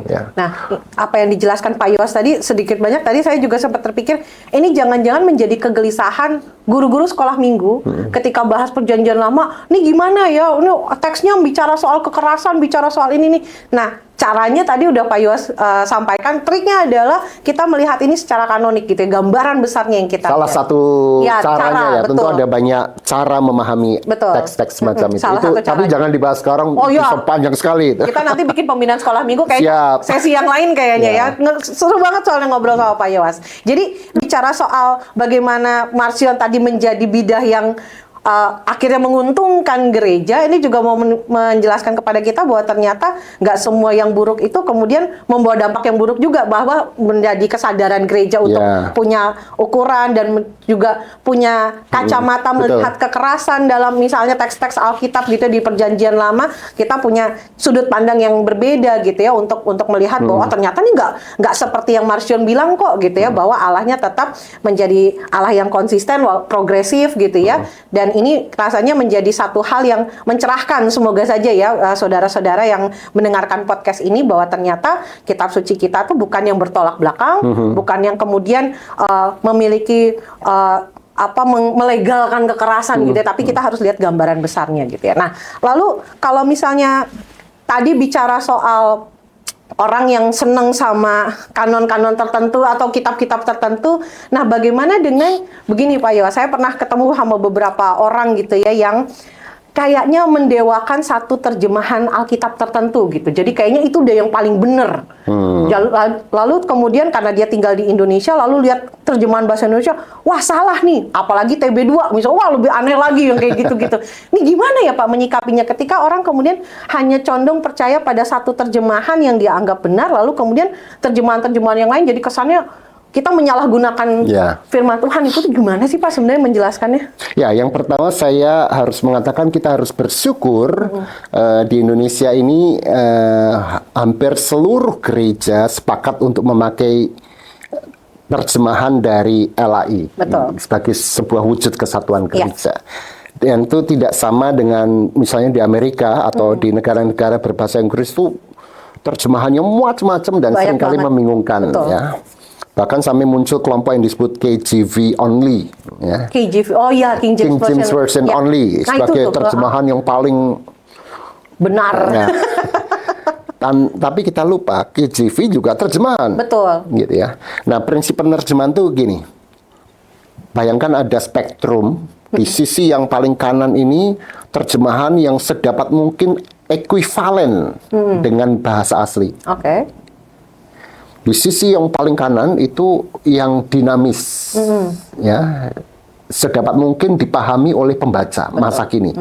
Ya. Nah, apa yang dijelaskan Pak Yowas tadi sedikit banyak tadi saya juga sempat terpikir ini jangan-jangan menjadi kegelisahan guru-guru sekolah minggu ketika bahas perjanjian lama. Ini gimana ya? Ini teksnya bicara soal kekerasan, bicara soal ini nih. Nah, caranya tadi udah Pak Yos sampaikan, triknya adalah kita melihat ini secara kanonik gitu ya, gambaran besarnya yang kita Salah lihat. satu Ya, caranya cara, ya, tentu betul. ada banyak cara memahami Betul. teks-teks semacam itu. Salah Itu satu tapi caranya. jangan dibahas sekarang, Oh, iya. bisa panjang sekali. Kita nanti bikin pembinaan sekolah minggu kayak Siap. sesi yang lain kayaknya Ya. Seru banget soalnya ngobrol sama Pak Yos. Jadi bicara soal bagaimana Marcion tadi menjadi bidah yang akhirnya menguntungkan gereja, ini juga mau menjelaskan kepada kita bahwa ternyata nggak semua yang buruk itu kemudian membawa dampak yang buruk juga, bahwa menjadi kesadaran gereja untuk punya ukuran dan juga punya kacamata melihat kekerasan dalam misalnya teks-teks Alkitab gitu di Perjanjian Lama, kita punya sudut pandang yang berbeda gitu ya untuk melihat bahwa ternyata ini nggak seperti yang Marcion bilang kok gitu ya, bahwa Allahnya tetap menjadi Allah yang konsisten, progresif gitu ya. Dan ini rasanya menjadi satu hal yang mencerahkan, semoga saja ya saudara-saudara yang mendengarkan podcast ini, bahwa ternyata kitab suci kita tuh bukan yang bertolak belakang, bukan yang kemudian memiliki melegalkan kekerasan gitu ya, tapi kita harus lihat gambaran besarnya gitu ya. Nah, lalu kalau misalnya tadi bicara soal orang yang seneng sama kanon-kanon tertentu atau kitab-kitab tertentu. Nah, bagaimana dengan begini Pak Yos? Saya pernah ketemu sama beberapa orang gitu ya yang kayaknya mendewakan satu terjemahan Alkitab tertentu gitu. Jadi kayaknya itu udah yang paling benar. Lalu kemudian karena dia tinggal di Indonesia, lalu lihat terjemahan bahasa Indonesia, wah salah nih. Apalagi TB2, misalnya, wah lebih aneh lagi yang kayak gitu-gitu. Ini gimana ya Pak menyikapinya ketika orang kemudian hanya condong percaya pada satu terjemahan yang dia anggap benar, lalu kemudian terjemahan-terjemahan yang lain jadi kesannya kita menyalahgunakan firman Tuhan. Itu gimana sih Pak sebenarnya menjelaskannya? Ya, yang pertama saya harus mengatakan kita harus bersyukur di Indonesia ini hampir seluruh gereja sepakat untuk memakai terjemahan dari LAI sebagai sebuah wujud kesatuan gereja. Dan itu tidak sama dengan misalnya di Amerika atau di negara-negara berbahasa Inggris itu terjemahannya macam-macam dan seringkali membingungkan ya. Bahkan sampai muncul kelompok yang disebut KJV only, ya. KJV, oh ya, King James Version only, sebagai terjemahan yang paling benar. Ya. Tapi kita lupa KJV juga terjemahan, betul, gitu ya. Nah, prinsip penerjemahan tuh gini. Bayangkan ada spektrum di sisi yang paling kanan ini terjemahan yang sedapat mungkin ekuivalen dengan bahasa asli. Oke. Di sisi yang paling kanan itu yang dinamis, ya, sedapat mungkin dipahami oleh pembaca masa kini.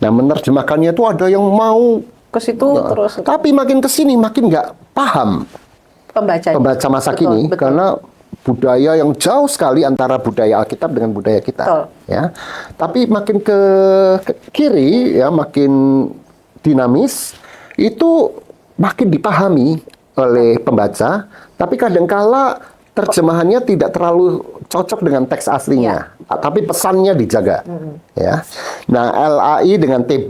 Nah, menerjemahkannya itu ada yang mau ke situ terus, tapi makin ke sini makin nggak paham pembaca masa kini, karena budaya yang jauh sekali antara budaya Alkitab dengan budaya kita, ya. Tapi makin ke kiri, ya, makin dinamis, itu makin dipahami oleh pembaca, tapi kadangkala terjemahannya tidak terlalu cocok dengan teks aslinya, tapi pesannya dijaga. Ya. Nah, LAI dengan TB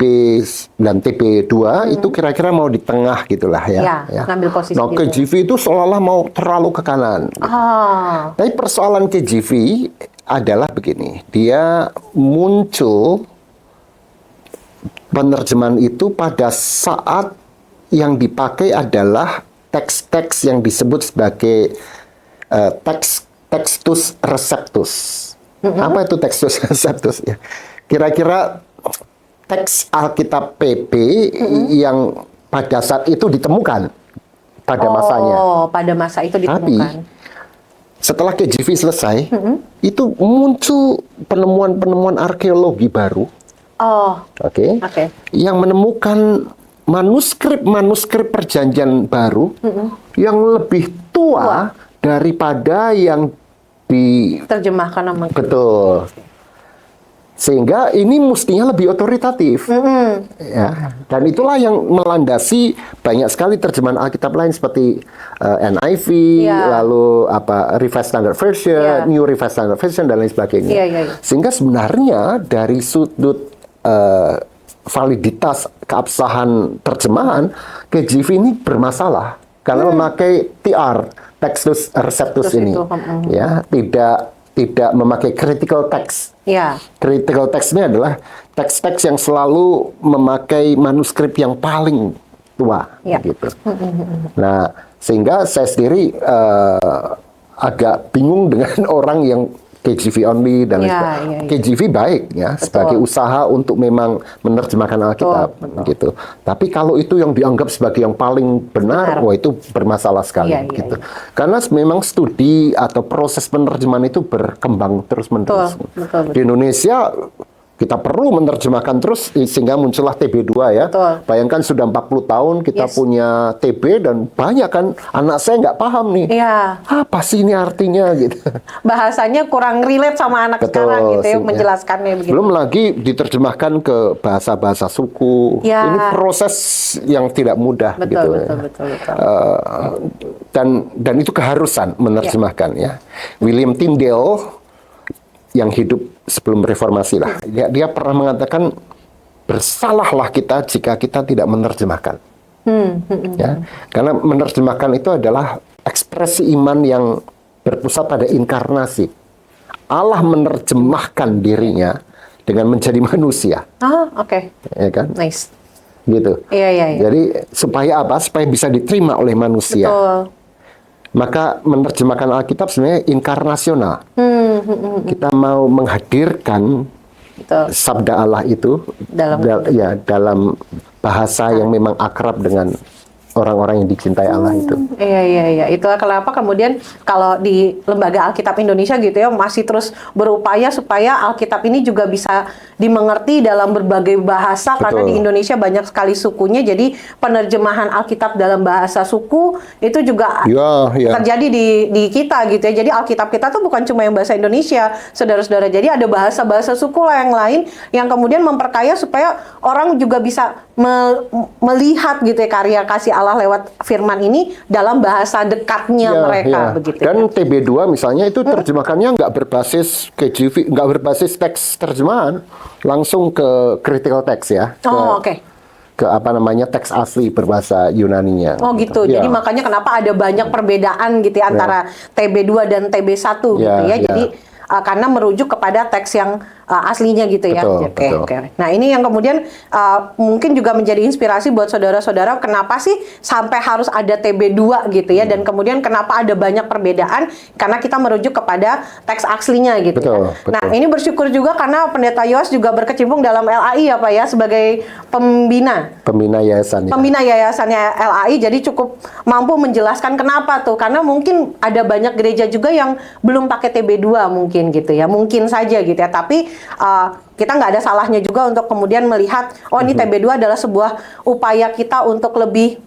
dan TB2 itu kira-kira mau di tengah gitulah ya. Ngambil posisi. Nah, KJV itu seolah-olah mau terlalu ke kanan. Tapi persoalan KJV adalah begini, dia muncul penerjemahan itu pada saat yang dipakai adalah teks-teks yang disebut sebagai textus receptus. Apa itu textus receptus? Ya. Kira-kira teks Alkitab PP yang pada saat itu ditemukan pada masanya. Oh, pada masa itu ditemukan. Tapi setelah KJV selesai, itu muncul penemuan-penemuan arkeologi baru. Oke. Yang menemukan manuskrip perjanjian baru yang lebih tua daripada yang diterjemahkan namanya. Betul. Sehingga ini mestinya lebih otoritatif. Ya. Dan itulah yang melandasi banyak sekali terjemahan Alkitab lain seperti NIV, lalu Revised Standard Version, New Revised Standard Version dan lain sebagainya. Sehingga sebenarnya dari sudut validitas keabsahan terjemahan, KJV ini bermasalah karena memakai TR, Textus Receptus ini, ya, tidak memakai critical text. Critical text ini adalah teks-teks yang selalu memakai manuskrip yang paling tua, Ya. gitu. Nah, sehingga saya sendiri agak bingung dengan orang yang KJV only dan lain Ya, sebagainya. ya, ya. KJV baik ya sebagai usaha untuk memang menerjemahkan Alkitab, Betul. gitu. Tapi kalau itu yang dianggap sebagai yang paling benar, wah itu bermasalah sekali, Iya, iya, gitu. Karena memang studi atau proses penerjemahan itu berkembang terus-menerus. Betul. Di Indonesia kita perlu menerjemahkan terus sehingga muncullah TB2 ya. Betul. Bayangkan sudah 40 tahun kita punya TB dan banyak kan anak saya nggak paham nih. Iya. Apa sih ini artinya gitu. Bahasanya kurang relate sama anak sekarang gitu ya, menjelaskannya begitu. Belum lagi diterjemahkan ke bahasa-bahasa suku. Ya. Ini proses yang tidak mudah gitu. Betul. Dan itu keharusan menerjemahkan ya. William Tyndale yang hidup sebelum reformasi lah. Dia pernah mengatakan bersalahlah kita jika kita tidak menerjemahkan. Ya, karena menerjemahkan itu adalah ekspresi iman yang berpusat pada inkarnasi. Allah menerjemahkan dirinya dengan menjadi manusia. Oke. Ya kan? Nice. Gitu. Iya. Jadi supaya apa? Supaya bisa diterima oleh manusia. Betul. Maka menerjemahkan Alkitab sebenarnya inkarnasional. Kita mau menghadirkan sabda Allah itu dalam bahasa yang memang akrab dengan orang-orang yang dicintai Allah itu. Iya. Itulah kenapa kemudian kalau di Lembaga Alkitab Indonesia gitu ya masih terus berupaya supaya Alkitab ini juga bisa dimengerti dalam berbagai bahasa. Betul. Karena di Indonesia banyak sekali sukunya. Jadi penerjemahan Alkitab dalam bahasa suku itu juga terjadi di kita gitu ya. Jadi Alkitab kita tuh bukan cuma yang bahasa Indonesia, saudara-saudara. Jadi ada bahasa-bahasa suku yang lain yang kemudian memperkaya supaya orang juga bisa melihat gitu ya karya kasih Allah lewat firman ini dalam bahasa dekatnya mereka begitu. Dan TB2 misalnya itu terjemahannya nggak berbasis KJV, nggak berbasis teks terjemahan, langsung ke critical text ya. Ke apa namanya teks asli berbahasa Yunaninya. Oh gitu. Jadi makanya kenapa ada banyak perbedaan gitu ya antara TB2 dan TB1 gitu ya. Jadi karena merujuk kepada teks yang aslinya gitu ya. Betul. Nah ini yang kemudian mungkin juga menjadi inspirasi buat saudara-saudara kenapa sih sampai harus ada TB2 gitu ya, dan kemudian kenapa ada banyak perbedaan karena kita merujuk kepada teks aslinya gitu. Betul. Nah ini bersyukur juga karena Pendeta Yoas juga berkecimpung dalam LAI ya Pak ya sebagai pembina yayasan. Pembina yayasannya LAI, jadi cukup mampu menjelaskan kenapa tuh, karena mungkin ada banyak gereja juga yang belum pakai TB2 mungkin gitu ya, mungkin saja gitu ya, tapi kita nggak ada salahnya juga untuk kemudian melihat, oh ini TB2 adalah sebuah upaya kita untuk lebih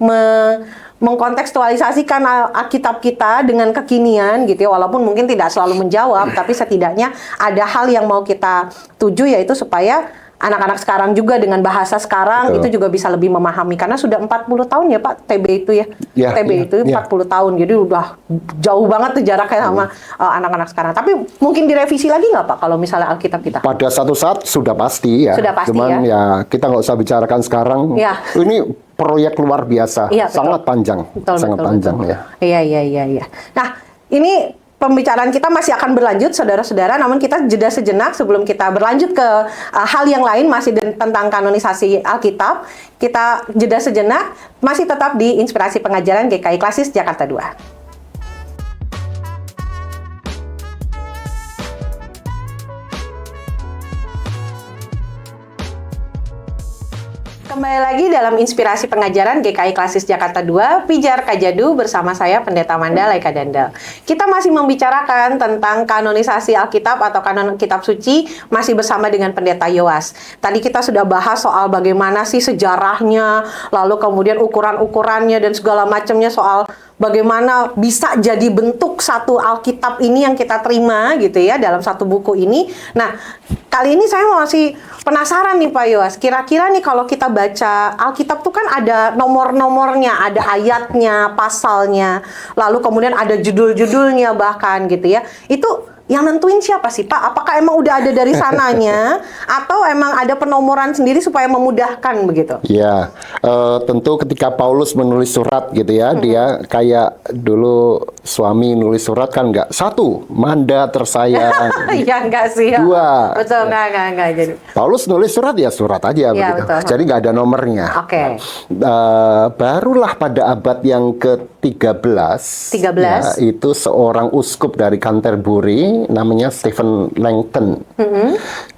mengkontekstualisasikan Alkitab kita dengan kekinian gitu ya, walaupun mungkin tidak selalu menjawab, tapi setidaknya ada hal yang mau kita tuju, yaitu supaya anak-anak sekarang juga dengan bahasa sekarang itu juga bisa lebih memahami, karena sudah 40 tahun ya Pak TB itu ya. TB itu 40 tahun. Jadi udah jauh banget tuh jaraknya sama anak-anak sekarang. Tapi mungkin direvisi lagi nggak Pak kalau misalnya Alkitab kita? Pada satu saat sudah pasti ya. Sudah pasti. Cuman ya kita nggak usah bicarakan sekarang. Ini proyek luar biasa, sangat panjang. Sangat panjang ya. Iya. Nah, ini pembicaraan kita masih akan berlanjut, saudara-saudara. Namun kita jeda sejenak sebelum kita berlanjut ke hal yang lain masih tentang kanonisasi Alkitab. Kita jeda sejenak, masih tetap di Inspirasi Pengajaran GKI Klasis Jakarta 2. Kembali lagi dalam Inspirasi Pengajaran GKI Klasis Jakarta 2, Pijar Kajadu bersama saya Pendeta Manda Laika Dandel. Kita masih membicarakan tentang kanonisasi Alkitab atau kanon kitab suci, masih bersama dengan Pendeta Yoas. Tadi kita sudah bahas soal bagaimana sih sejarahnya, lalu kemudian ukuran-ukurannya dan segala macamnya, soal bagaimana bisa jadi bentuk satu Alkitab ini yang kita terima gitu ya dalam satu buku ini. Nah, kali ini saya masih penasaran nih Pak Yoas. Kira-kira nih kalau kita baca Alkitab tuh kan ada nomor-nomornya, ada ayatnya, pasalnya, lalu kemudian ada judul-judulnya bahkan gitu ya. Itu Yang nentuin siapa sih Pak? Apakah emang udah ada dari sananya atau emang ada penomoran sendiri supaya memudahkan begitu? Ya, tentu ketika Paulus menulis surat gitu ya, dia kayak dulu suami nulis surat kan nggak satu, Manda tersayang. Iya enggak sih. Ya. Dua. Betul, enggak. Jadi. Paulus nulis surat ya surat aja begitu. Betul. Jadi nggak ada nomornya. Oke. Barulah pada abad yang ke-13, 13. ya, itu seorang uskup dari Canterbury namanya Stephen Langton.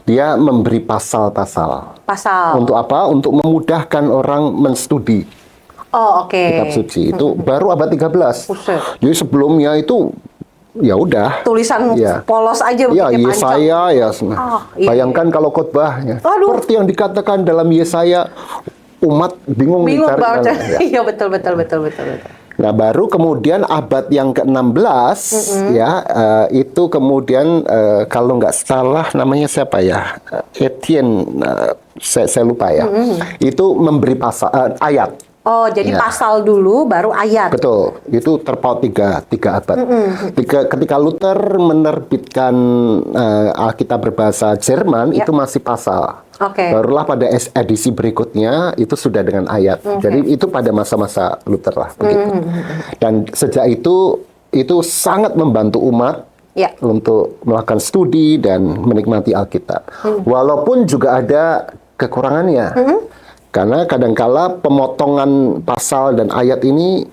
Dia memberi pasal-pasal. Pasal. Untuk apa? Untuk memudahkan orang menstudi Oh, oke. kitab suci. Itu baru abad 13. Buset. Jadi sebelumnya itu ya udah. Tulisan Ya. polos aja Ya, begini panjang. Yesaya ya. Iya, Bayangkan kalau khotbahnya Aduh. seperti yang dikatakan dalam Yesaya, umat bingung Bingung mencari banget. jalan. Ya. Iya, betul. Nah, baru kemudian abad yang ke-16 ya, itu kemudian kalau nggak salah namanya siapa ya? Etienne, saya lupa ya. Itu memberi pasal ayat. Oh, jadi Ya. pasal dulu baru ayat. Betul, itu terpaut tiga abad. Ketika Luther menerbitkan Alkitab berbahasa Jerman, Ya. itu masih pasal. Oke. Barulah pada edisi berikutnya itu sudah dengan ayat. Jadi itu pada masa-masa Luther lah begitu. Dan sejak itu sangat membantu umat Ya. untuk melakukan studi dan menikmati Alkitab. Walaupun juga ada kekurangannya. Karena kadangkala pemotongan pasal dan ayat ini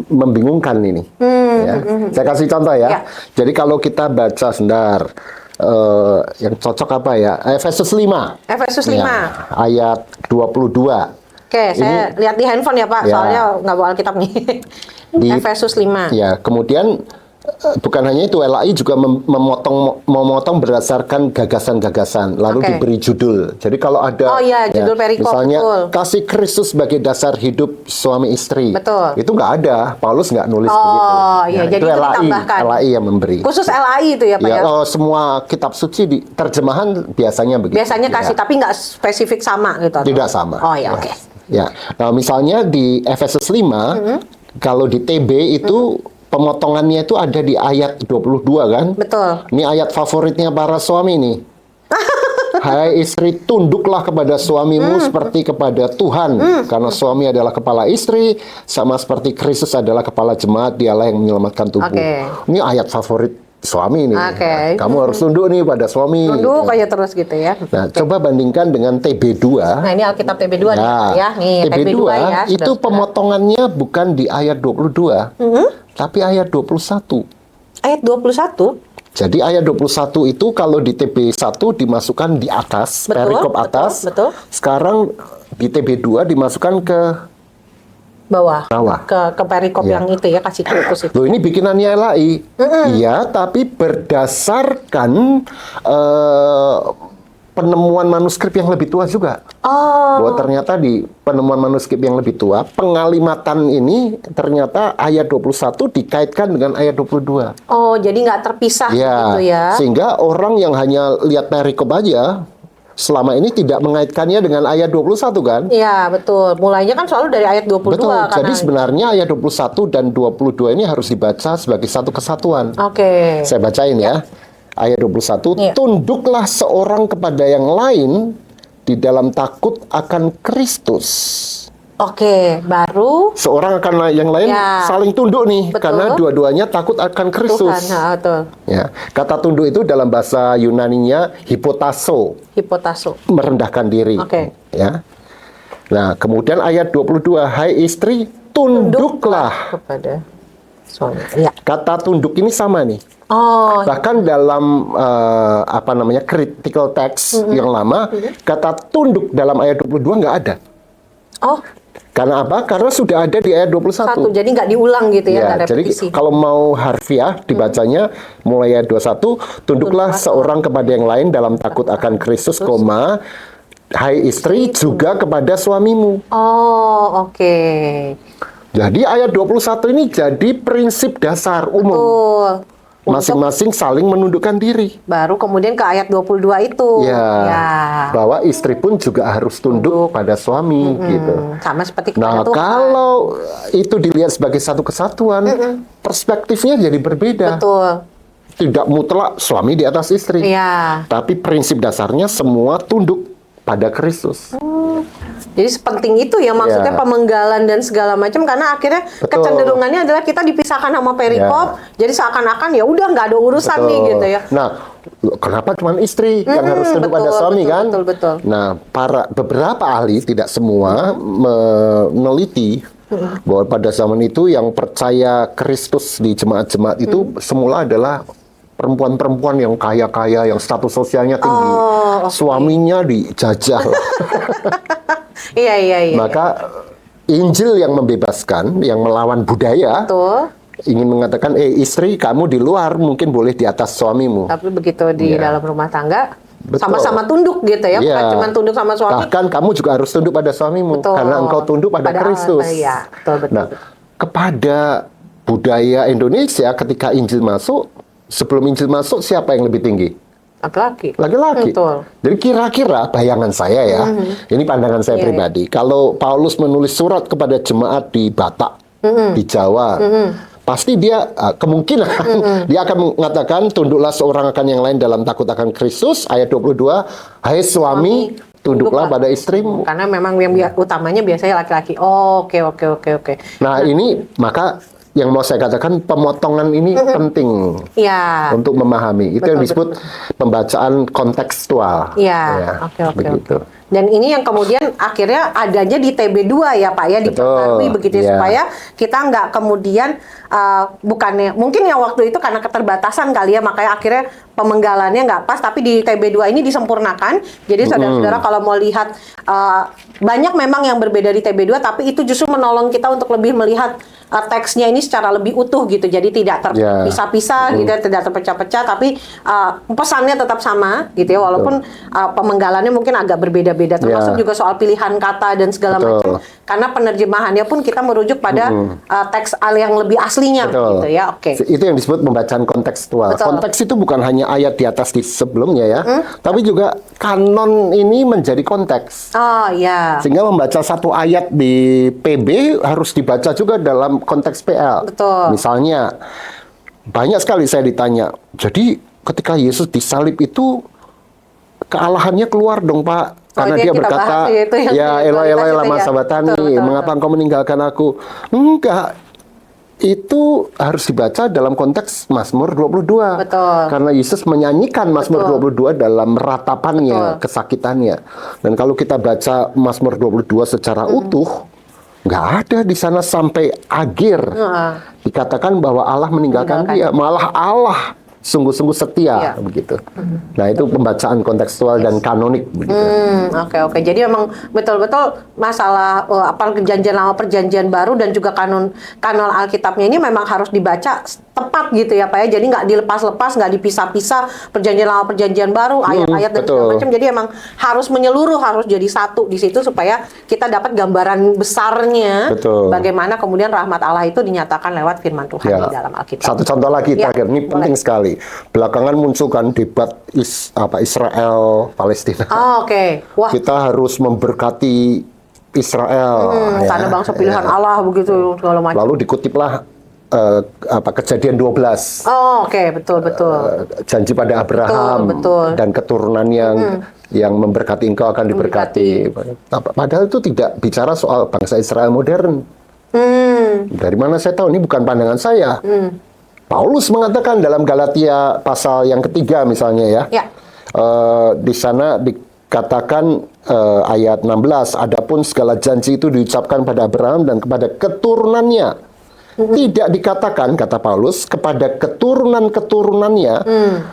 membingungkan ini. Ya. Saya kasih contoh ya. Ya. Jadi kalau kita baca sebentar, yang cocok apa ya? Efesus 5. Efesus 5. Ya, ayat 22. Oke, saya lihat di handphone ya Pak, Ya. soalnya nggak bawa Alkitab nih. Efesus 5. Ya, kemudian bukan hanya itu, LAI juga memotong berdasarkan gagasan-gagasan, lalu Oke. diberi judul. Jadi kalau ada Oh iya, judul perikop, misalnya betul. kasih Kristus sebagai dasar hidup suami istri. Betul. Itu nggak ada, Paulus nggak nulis Oh, begitu. iya, jadi itu ditambahkan. LAI yang memberi. Khusus LAI itu ya Pak Ya, ya? semua kitab suci di terjemahan biasanya begitu. Biasanya kasih, Ya. tapi nggak spesifik sama gitu? atau? Tidak sama. Oh ya, oke. Ya, nah, misalnya di Efesus 5, kalau di TB itu pemotongannya itu ada di ayat 22 kan? Betul. Ini ayat favoritnya para suami nih. Hai istri, tunduklah kepada suamimu seperti kepada Tuhan. Karena suami adalah kepala istri, sama seperti Kristus adalah kepala jemaat, dialah yang menyelamatkan tubuh. Oke. Ini ayat favorit suami nih. Oke. Kamu harus tunduk nih pada suami. Duduk aja terus gitu ya. Nah, coba bandingkan dengan TB2. Nah, ini Alkitab TB2 nih Pak ya. Nih, TB2 ya. itu saudara-saudara. pemotongannya bukan di ayat 22, tapi ayat 21. Ayat 21. Jadi ayat 21 itu kalau di TB1 dimasukkan di atas, Betul, perikop betul, atas. betul. Sekarang di TB2 dimasukkan ke Bawah. Bawah. Ke perikop Ya. yang itu ya, kasih kukus itu. Loh, ini bikinannya LAI. Iya, tapi berdasarkan penemuan manuskrip yang lebih tua juga. Oh. Bahwa ternyata di penemuan manuskrip yang lebih tua, pengalimatan ini ternyata ayat 21 dikaitkan dengan ayat 22. Oh, jadi nggak terpisah gitu ya. Sehingga orang yang hanya lihat perikop aja, selama ini tidak mengaitkannya dengan ayat 21 kan? Iya, betul. Mulainya kan selalu dari ayat 22 Betul, karena. jadi sebenarnya ayat 21 dan 22 ini harus dibaca sebagai satu kesatuan. Oke. Saya bacain ya. Ayat 21, Iya. tunduklah seorang kepada yang lain di dalam takut akan Kristus. Oke, baru Seorang akan yang lain Ya. saling tunduk nih, Betul. karena dua-duanya takut akan Kristus. Tuhan. Nah, betul. Ya, kata tunduk itu dalam bahasa Yunaninya hipotasso, Hipotaso. merendahkan diri. Oke. Ya. Nah, kemudian ayat 22, hai istri, tunduklah. Kepada suami. Iya. Kata tunduk ini sama nih. Oh, Bahkan dalam critical text yang lama, kata tunduk dalam ayat 22 nggak ada. oh, Karena apa? Karena sudah ada di ayat 21. satu. Jadi nggak diulang gitu ya, nggak jadi repetisi. kalau mau harfiah dibacanya mulai ayat 21, tunduklah seorang kepada yang lain dalam takut akan Kristus, koma, hai istri juga kepada suamimu. Oh, oke. Jadi ayat 21 ini jadi prinsip dasar umum. Betul. Masing-masing saling menundukkan diri. Baru kemudian ke ayat 22 itu. Ya, bahwa istri pun juga harus tunduk pada suami gitu. Sama seperti Nah, kepada Tuhan. kalau itu dilihat sebagai satu kesatuan, perspektifnya jadi berbeda. Betul. tidak mutlak suami di atas istri. Iya. Tapi prinsip dasarnya semua tunduk pada Kristus. Jadi sepenting itu ya maksudnya Ya. pemenggalan dan segala macam, karena akhirnya Betul. kecenderungannya adalah kita dipisahkan sama perikop, jadi seakan-akan ya udah nggak ada urusan nih gitu ya. Nah, kenapa cuma istri yang harus tunduk pada suami kan? Betul. Nah, beberapa ahli, tidak semua, meneliti bahwa pada zaman itu yang percaya Kristus di jemaat-jemaat itu semula adalah perempuan-perempuan yang kaya-kaya, yang status sosialnya tinggi. Suaminya dijajah. Iya. Maka Injil yang membebaskan, yang melawan budaya, Betul. ingin mengatakan, istri kamu di luar mungkin boleh di atas suamimu. Tapi begitu di Iya. dalam rumah tangga, Betul. sama-sama tunduk gitu ya, bukan Iya. cuma tunduk sama suami. Bahkan kamu juga harus tunduk pada suamimu, Betul. karena engkau tunduk pada Kristus. Iya, betul. Nah, kepada budaya Indonesia ketika Injil masuk, sebelum Injil masuk siapa yang lebih tinggi? Laki-laki. Laki-laki. Betul. Jadi kira-kira bayangan saya ya, ini pandangan saya Iya, pribadi. Kalau Paulus menulis surat kepada jemaat di Batak, di Jawa, pasti dia kemungkinan dia akan mengatakan tunduklah seorang akan yang lain dalam takut akan Kristus. Ayat 22, hai suami, tunduklah pada istrimu. Karena memang yang utamanya biasanya laki-laki. Oke. Nah, ini maka yang mau saya katakan pemotongan ini penting Iya. untuk memahami. Itu yang disebut pembacaan kontekstual. Iya, Ya, oke. begitu. Dan ini yang kemudian akhirnya adanya di TB2 ya Pak ya, diperbarui begitu ya. ya, supaya kita nggak kemudian bukannya, mungkin yang waktu itu karena keterbatasan kali ya, makanya akhirnya pemenggalannya nggak pas, tapi di TB2 ini disempurnakan. Jadi saudara-saudara kalau mau lihat, banyak memang yang berbeda di TB2, tapi itu justru menolong kita untuk lebih melihat teksnya ini secara lebih utuh gitu. Jadi tidak terpisah-pisah gitu ya, tidak terpecah-pecah, tapi pesannya tetap sama gitu ya, walaupun pemenggalannya mungkin agak berbeda-beda, termasuk juga soal pilihan kata dan segala macam, karena penerjemahannya pun kita merujuk pada teks yang lebih aslinya gitu ya. Oke. Itu yang disebut pembacaan kontekstual. Betul. Konteks itu bukan hanya ayat di atas di sebelumnya ya, tapi juga kanon ini menjadi konteks. Oh ya. Sehingga membaca satu ayat di PB harus dibaca juga dalam konteks PL. Betul. Misalnya, banyak sekali saya ditanya, jadi ketika Yesus disalib itu kealahannya keluar dong Pak? Karena ini dia yang kita berkata, bahas, yaitu yang ya Eloi Eloi itu lama ya. sabatani, Betul. mengapa engkau meninggalkan aku? Enggak. Itu harus dibaca dalam konteks Mazmur 22. Betul. Karena Yesus menyanyikan Mazmur 22 dalam ratapannya, kesakitannya. Dan kalau kita baca Mazmur 22 secara utuh, nggak ada di sana sampai akhir dikatakan bahwa Allah meninggalkan dia. Malah Allah sungguh-sungguh setia, begitu. Nah, itu pembacaan kontekstual dan kanonik, begitu. Oke. Jadi memang betul-betul masalah perjanjian lama, perjanjian baru, dan juga kanon Alkitabnya ini memang harus dibaca tepat gitu ya Pak ya. Jadi nggak dilepas-lepas, nggak dipisah-pisah, perjanjian lama, perjanjian baru, ayat-ayat dan segala macam. Jadi emang harus menyeluruh, harus jadi satu di situ supaya kita dapat gambaran besarnya bagaimana kemudian rahmat Allah itu dinyatakan lewat firman Tuhan di dalam Alkitab. Satu contoh lagi terakhir, ini penting sekali. Belakangan muncul kan debat Israel Palestina. Oke. Wah. Kita harus memberkati Israel karena bangsa pilihan Allah begitu segala macam. Lalu dikutiplah Kejadian 12. Oke, betul. Janji pada Abraham dan keturunan yang memberkati engkau akan diberkati. Padahal itu tidak bicara soal bangsa Israel modern. Dari mana saya tahu? Ini bukan pandangan saya. Paulus mengatakan dalam Galatia pasal yang ketiga misalnya ya. Di sana dikatakan ayat 16, adapun segala janji itu diucapkan pada Abraham dan kepada keturunannya. Tidak dikatakan, kata Paulus, kepada keturunan-keturunannya,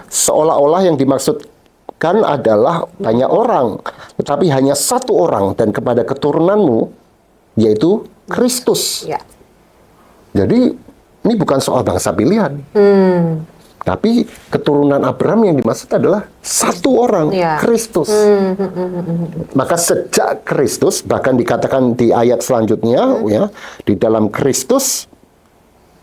seolah-olah yang dimaksudkan adalah banyak orang, tetapi hanya satu orang, dan kepada keturunanmu, yaitu Kristus. Jadi, ini bukan soal bangsa pilihan. Tapi keturunan Abraham yang dimaksud adalah satu orang, Kristus. Maka sejak Kristus, bahkan dikatakan di ayat selanjutnya, ya, di dalam Kristus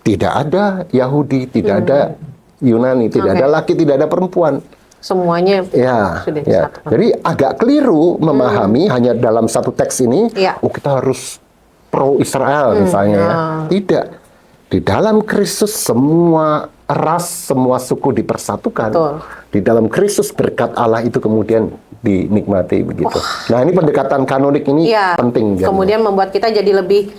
tidak ada Yahudi, tidak ada Yunani, tidak ada laki, tidak ada perempuan. Semuanya sudah disatukan. Jadi agak keliru memahami hanya dalam satu teks ini, kita harus pro Israel misalnya. Tidak. Di dalam Kristus semua ras semua suku dipersatukan. Betul. Di dalam Kristus berkat Allah itu kemudian dinikmati begitu. Nah, ini pendekatan kanonik ini penting. Kemudian membuat kita jadi lebih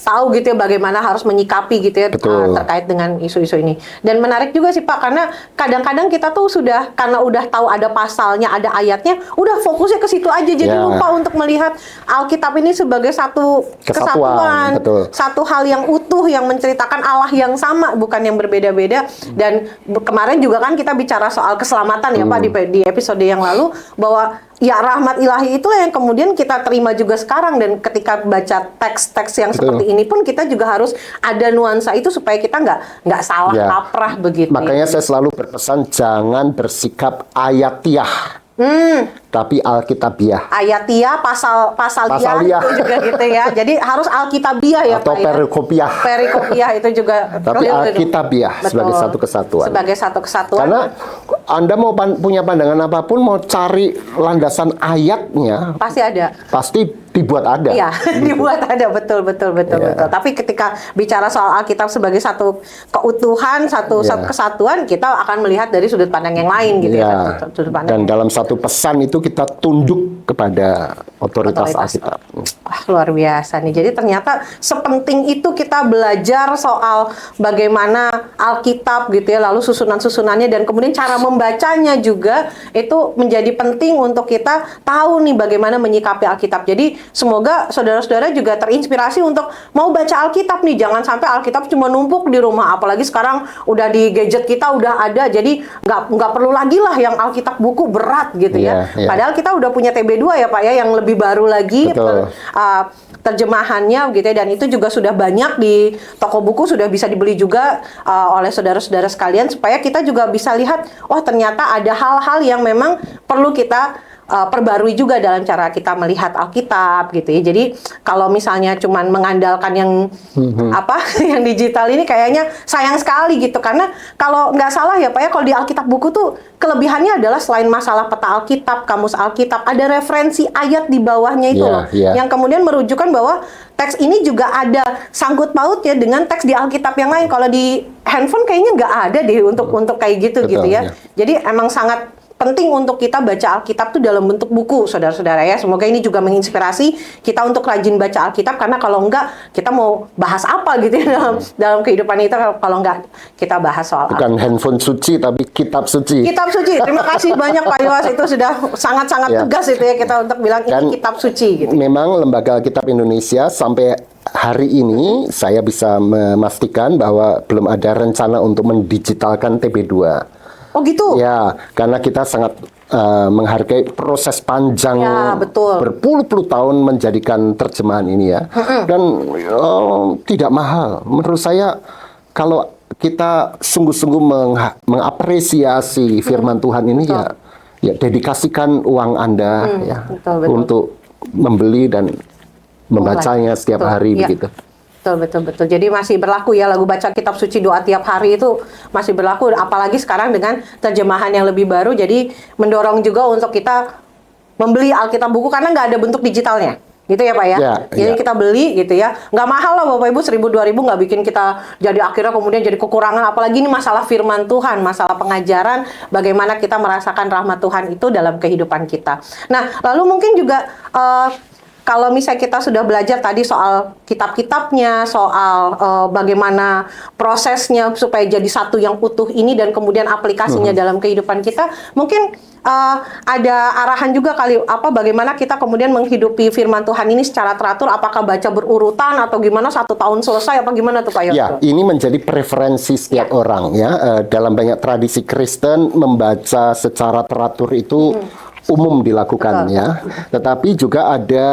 tahu gitu ya bagaimana harus menyikapi gitu ya terkait dengan isu-isu ini. Dan menarik juga sih Pak, karena kadang-kadang kita tuh karena udah tahu ada pasalnya, ada ayatnya, udah fokusnya ke situ aja, jadi lupa untuk melihat Alkitab ini sebagai satu kesatuan, satu hal yang utuh yang menceritakan Allah yang sama, bukan yang berbeda-beda. Dan kemarin juga kan kita bicara soal keselamatan ya Pak di episode yang lalu, bahwa ya rahmat ilahi itulah yang kemudian kita terima juga sekarang, dan ketika baca teks-teks yang seperti ini pun kita juga harus ada nuansa itu supaya kita nggak salah kaprah begitu. Makanya saya selalu berpesan jangan bersikap ayatiah. Tapi Alkitabiah. Ayatiah, pasaliah itu juga gitu ya. Jadi harus Alkitabiah ya atau Pak, perikopiah. Perikopiah itu juga. Tapi Alkitabiah sebagai satu kesatuan. Sebagai satu kesatuan. Karena Anda mau punya pandangan apapun, mau cari landasan ayatnya, pasti ada. Pasti dibuat ada. Iya, dibuat ada, betul. Tapi ketika bicara soal Alkitab sebagai satu keutuhan, satu kesatuan, kita akan melihat dari sudut pandang yang lain gitu ya. Dan dalam satu pesan itu kita tunduk kepada otoritas Alkitab. Wah, luar biasa nih. Jadi ternyata sepenting itu kita belajar soal bagaimana Alkitab gitu ya, lalu susunan-susunannya, dan kemudian cara membacanya juga itu menjadi penting untuk kita tahu nih bagaimana menyikapi Alkitab. Jadi semoga saudara-saudara juga terinspirasi untuk mau baca Alkitab nih. Jangan sampai Alkitab cuma numpuk di rumah. Apalagi sekarang udah di gadget kita udah ada. Jadi nggak perlu lagi lah yang Alkitab buku berat gitu ya. Padahal kita udah punya TB2 ya Pak ya, yang lebih baru lagi terjemahannya gitu ya. Dan itu juga sudah banyak di toko buku, sudah bisa dibeli juga oleh saudara-saudara sekalian. Supaya kita juga bisa lihat, wah ternyata ada hal-hal yang memang perlu kita perbarui juga dalam cara kita melihat Alkitab gitu ya. Jadi kalau misalnya cuman mengandalkan yang yang digital ini kayaknya sayang sekali gitu, karena kalau nggak salah ya Pak ya, kalau di Alkitab buku tuh kelebihannya adalah selain masalah peta Alkitab, kamus Alkitab, ada referensi ayat di bawahnya itu yang kemudian merujukkan bahwa teks ini juga ada sangkut pautnya dengan teks di Alkitab yang lain. Kalau di handphone kayaknya nggak ada deh untuk kayak gitu gitu ya. Jadi emang sangat penting untuk kita baca Alkitab tuh dalam bentuk buku, saudara-saudara ya. Semoga ini juga menginspirasi kita untuk rajin baca Alkitab, karena kalau enggak, kita mau bahas apa gitu ya dalam kehidupan kita kalau enggak kita bahas soal bukan Alkitab. Handphone suci, tapi kitab suci. Kitab suci. Terima kasih banyak Pak Yowas, itu sudah sangat-sangat tegas itu ya kita untuk bilang ini kitab suci gitu. Memang Lembaga Alkitab Indonesia sampai hari ini saya bisa memastikan bahwa belum ada rencana untuk mendigitalkan TB2. Oh gitu? Ya, karena kita sangat menghargai proses panjang berpuluh-puluh tahun menjadikan terjemahan ini ya. Dan tidak mahal. Menurut saya kalau kita sungguh-sungguh mengapresiasi firman Tuhan ini ya dedikasikan uang Anda untuk membeli dan membacanya setiap hari begitu. Betul. Jadi masih berlaku ya lagu baca kitab suci doa tiap hari itu masih berlaku, apalagi sekarang dengan terjemahan yang lebih baru. Jadi mendorong juga untuk kita membeli Alkitab buku karena nggak ada bentuk digitalnya. Gitu ya Pak ya? Jadi kita beli gitu ya. Nggak mahal lah Bapak Ibu, 1.000-2.000 nggak bikin kita jadi akhirnya kemudian jadi kekurangan. Apalagi ini masalah firman Tuhan, masalah pengajaran, bagaimana kita merasakan rahmat Tuhan itu dalam kehidupan kita. Nah, lalu mungkin juga kalau misalnya kita sudah belajar tadi soal kitab-kitabnya, soal bagaimana prosesnya supaya jadi satu yang utuh ini dan kemudian aplikasinya dalam kehidupan kita, mungkin ada arahan juga kali bagaimana kita kemudian menghidupi firman Tuhan ini secara teratur, apakah baca berurutan atau gimana, 1 tahun selesai apa gimana tuh Pak Yos? Ya, ini menjadi preferensi setiap orang ya. Dalam banyak tradisi Kristen membaca secara teratur itu umum dilakukan ya, tetapi juga ada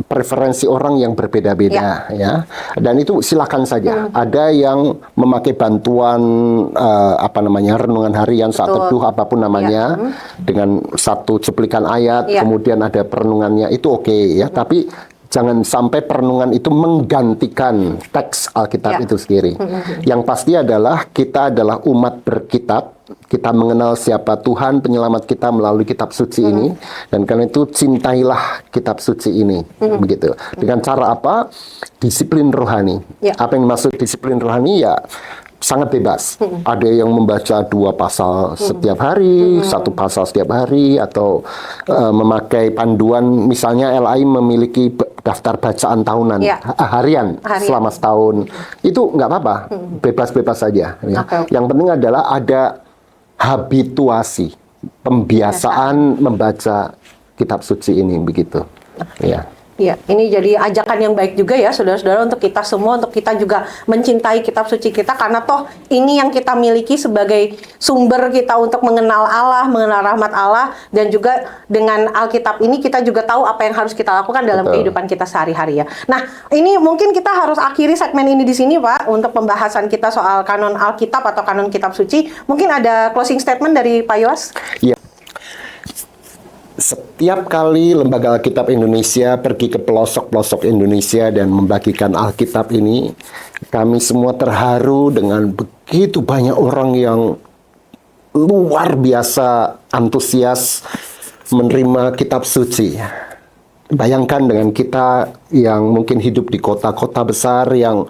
preferensi orang yang berbeda-beda ya, dan itu silakan saja. Ada yang memakai bantuan renungan harian saat teduh apapun namanya dengan satu cuplikan ayat, kemudian ada perenungannya, itu oke ya, tapi jangan sampai perenungan itu menggantikan teks Alkitab itu sendiri. Yang pasti adalah kita adalah umat berkitab. Kita mengenal siapa Tuhan penyelamat kita melalui kitab suci ini, dan karena itu cintailah kitab suci ini, begitu. Dengan cara apa? Disiplin rohani. Apa yang dimaksud disiplin rohani? Ya sangat bebas. Ada yang membaca 2 pasal setiap hari, 1 pasal setiap hari, atau memakai panduan. Misalnya LAI memiliki daftar bacaan tahunan, Ya. harian selama setahun. Itu nggak apa-apa, bebas-bebas saja. Ya. Oke. Yang penting adalah ada habituasi, pembiasaan membaca kitab suci ini begitu. Ya. Iya, ini jadi ajakan yang baik juga ya, saudara-saudara, untuk kita semua, untuk kita juga mencintai kitab suci kita, karena toh ini yang kita miliki sebagai sumber kita untuk mengenal Allah, mengenal rahmat Allah, dan juga dengan Alkitab ini kita juga tahu apa yang harus kita lakukan dalam kehidupan kita sehari-hari ya. Nah, ini mungkin kita harus akhiri segmen ini di sini, Pak, untuk pembahasan kita soal kanon Alkitab atau kanon kitab suci. Mungkin ada closing statement dari Pak Yowas? Iya. Setiap kali Lembaga Alkitab Indonesia pergi ke pelosok-pelosok Indonesia dan membagikan Alkitab ini, kami semua terharu dengan begitu banyak orang yang luar biasa antusias menerima kitab suci. Bayangkan dengan kita yang mungkin hidup di kota-kota besar yang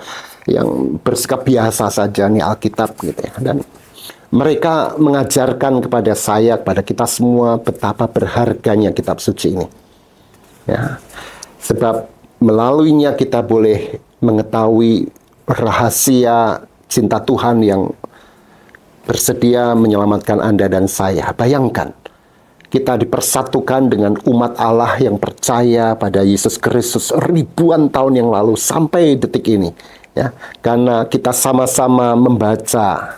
bersikap biasa saja nih Alkitab gitu ya. Dan mereka mengajarkan kepada saya, kepada kita semua, betapa berharganya kitab suci ini. Ya. Sebab melaluinya kita boleh mengetahui rahasia cinta Tuhan yang bersedia menyelamatkan Anda dan saya. Bayangkan, kita dipersatukan dengan umat Allah yang percaya pada Yesus Kristus ribuan tahun yang lalu sampai detik ini. Ya. Karena kita sama-sama membaca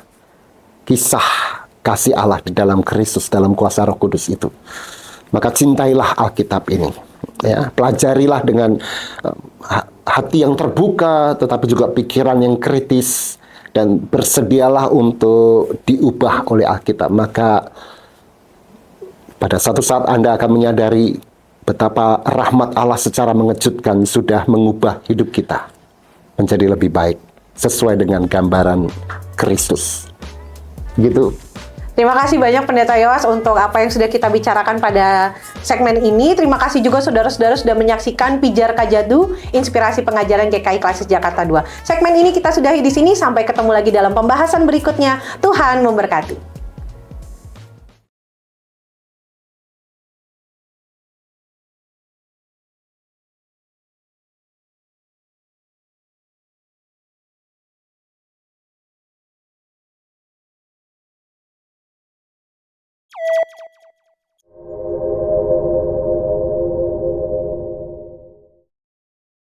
kisah kasih Allah di dalam Kristus, dalam kuasa Roh Kudus itu. Maka cintailah Alkitab ini. Ya, pelajarilah dengan hati yang terbuka, tetapi juga pikiran yang kritis, dan bersedialah untuk diubah oleh Alkitab. Maka pada satu saat Anda akan menyadari betapa rahmat Allah secara mengejutkan sudah mengubah hidup kita menjadi lebih baik sesuai dengan gambaran Kristus. Gitu. Terima kasih banyak Pendeta Yowas untuk apa yang sudah kita bicarakan pada segmen ini. Terima kasih juga saudara-saudara sudah menyaksikan Pijar Kajadu, Inspirasi Pengajaran GKI Klasis Jakarta 2. Segmen ini kita sudahi di sini, sampai ketemu lagi dalam pembahasan berikutnya. Tuhan memberkati.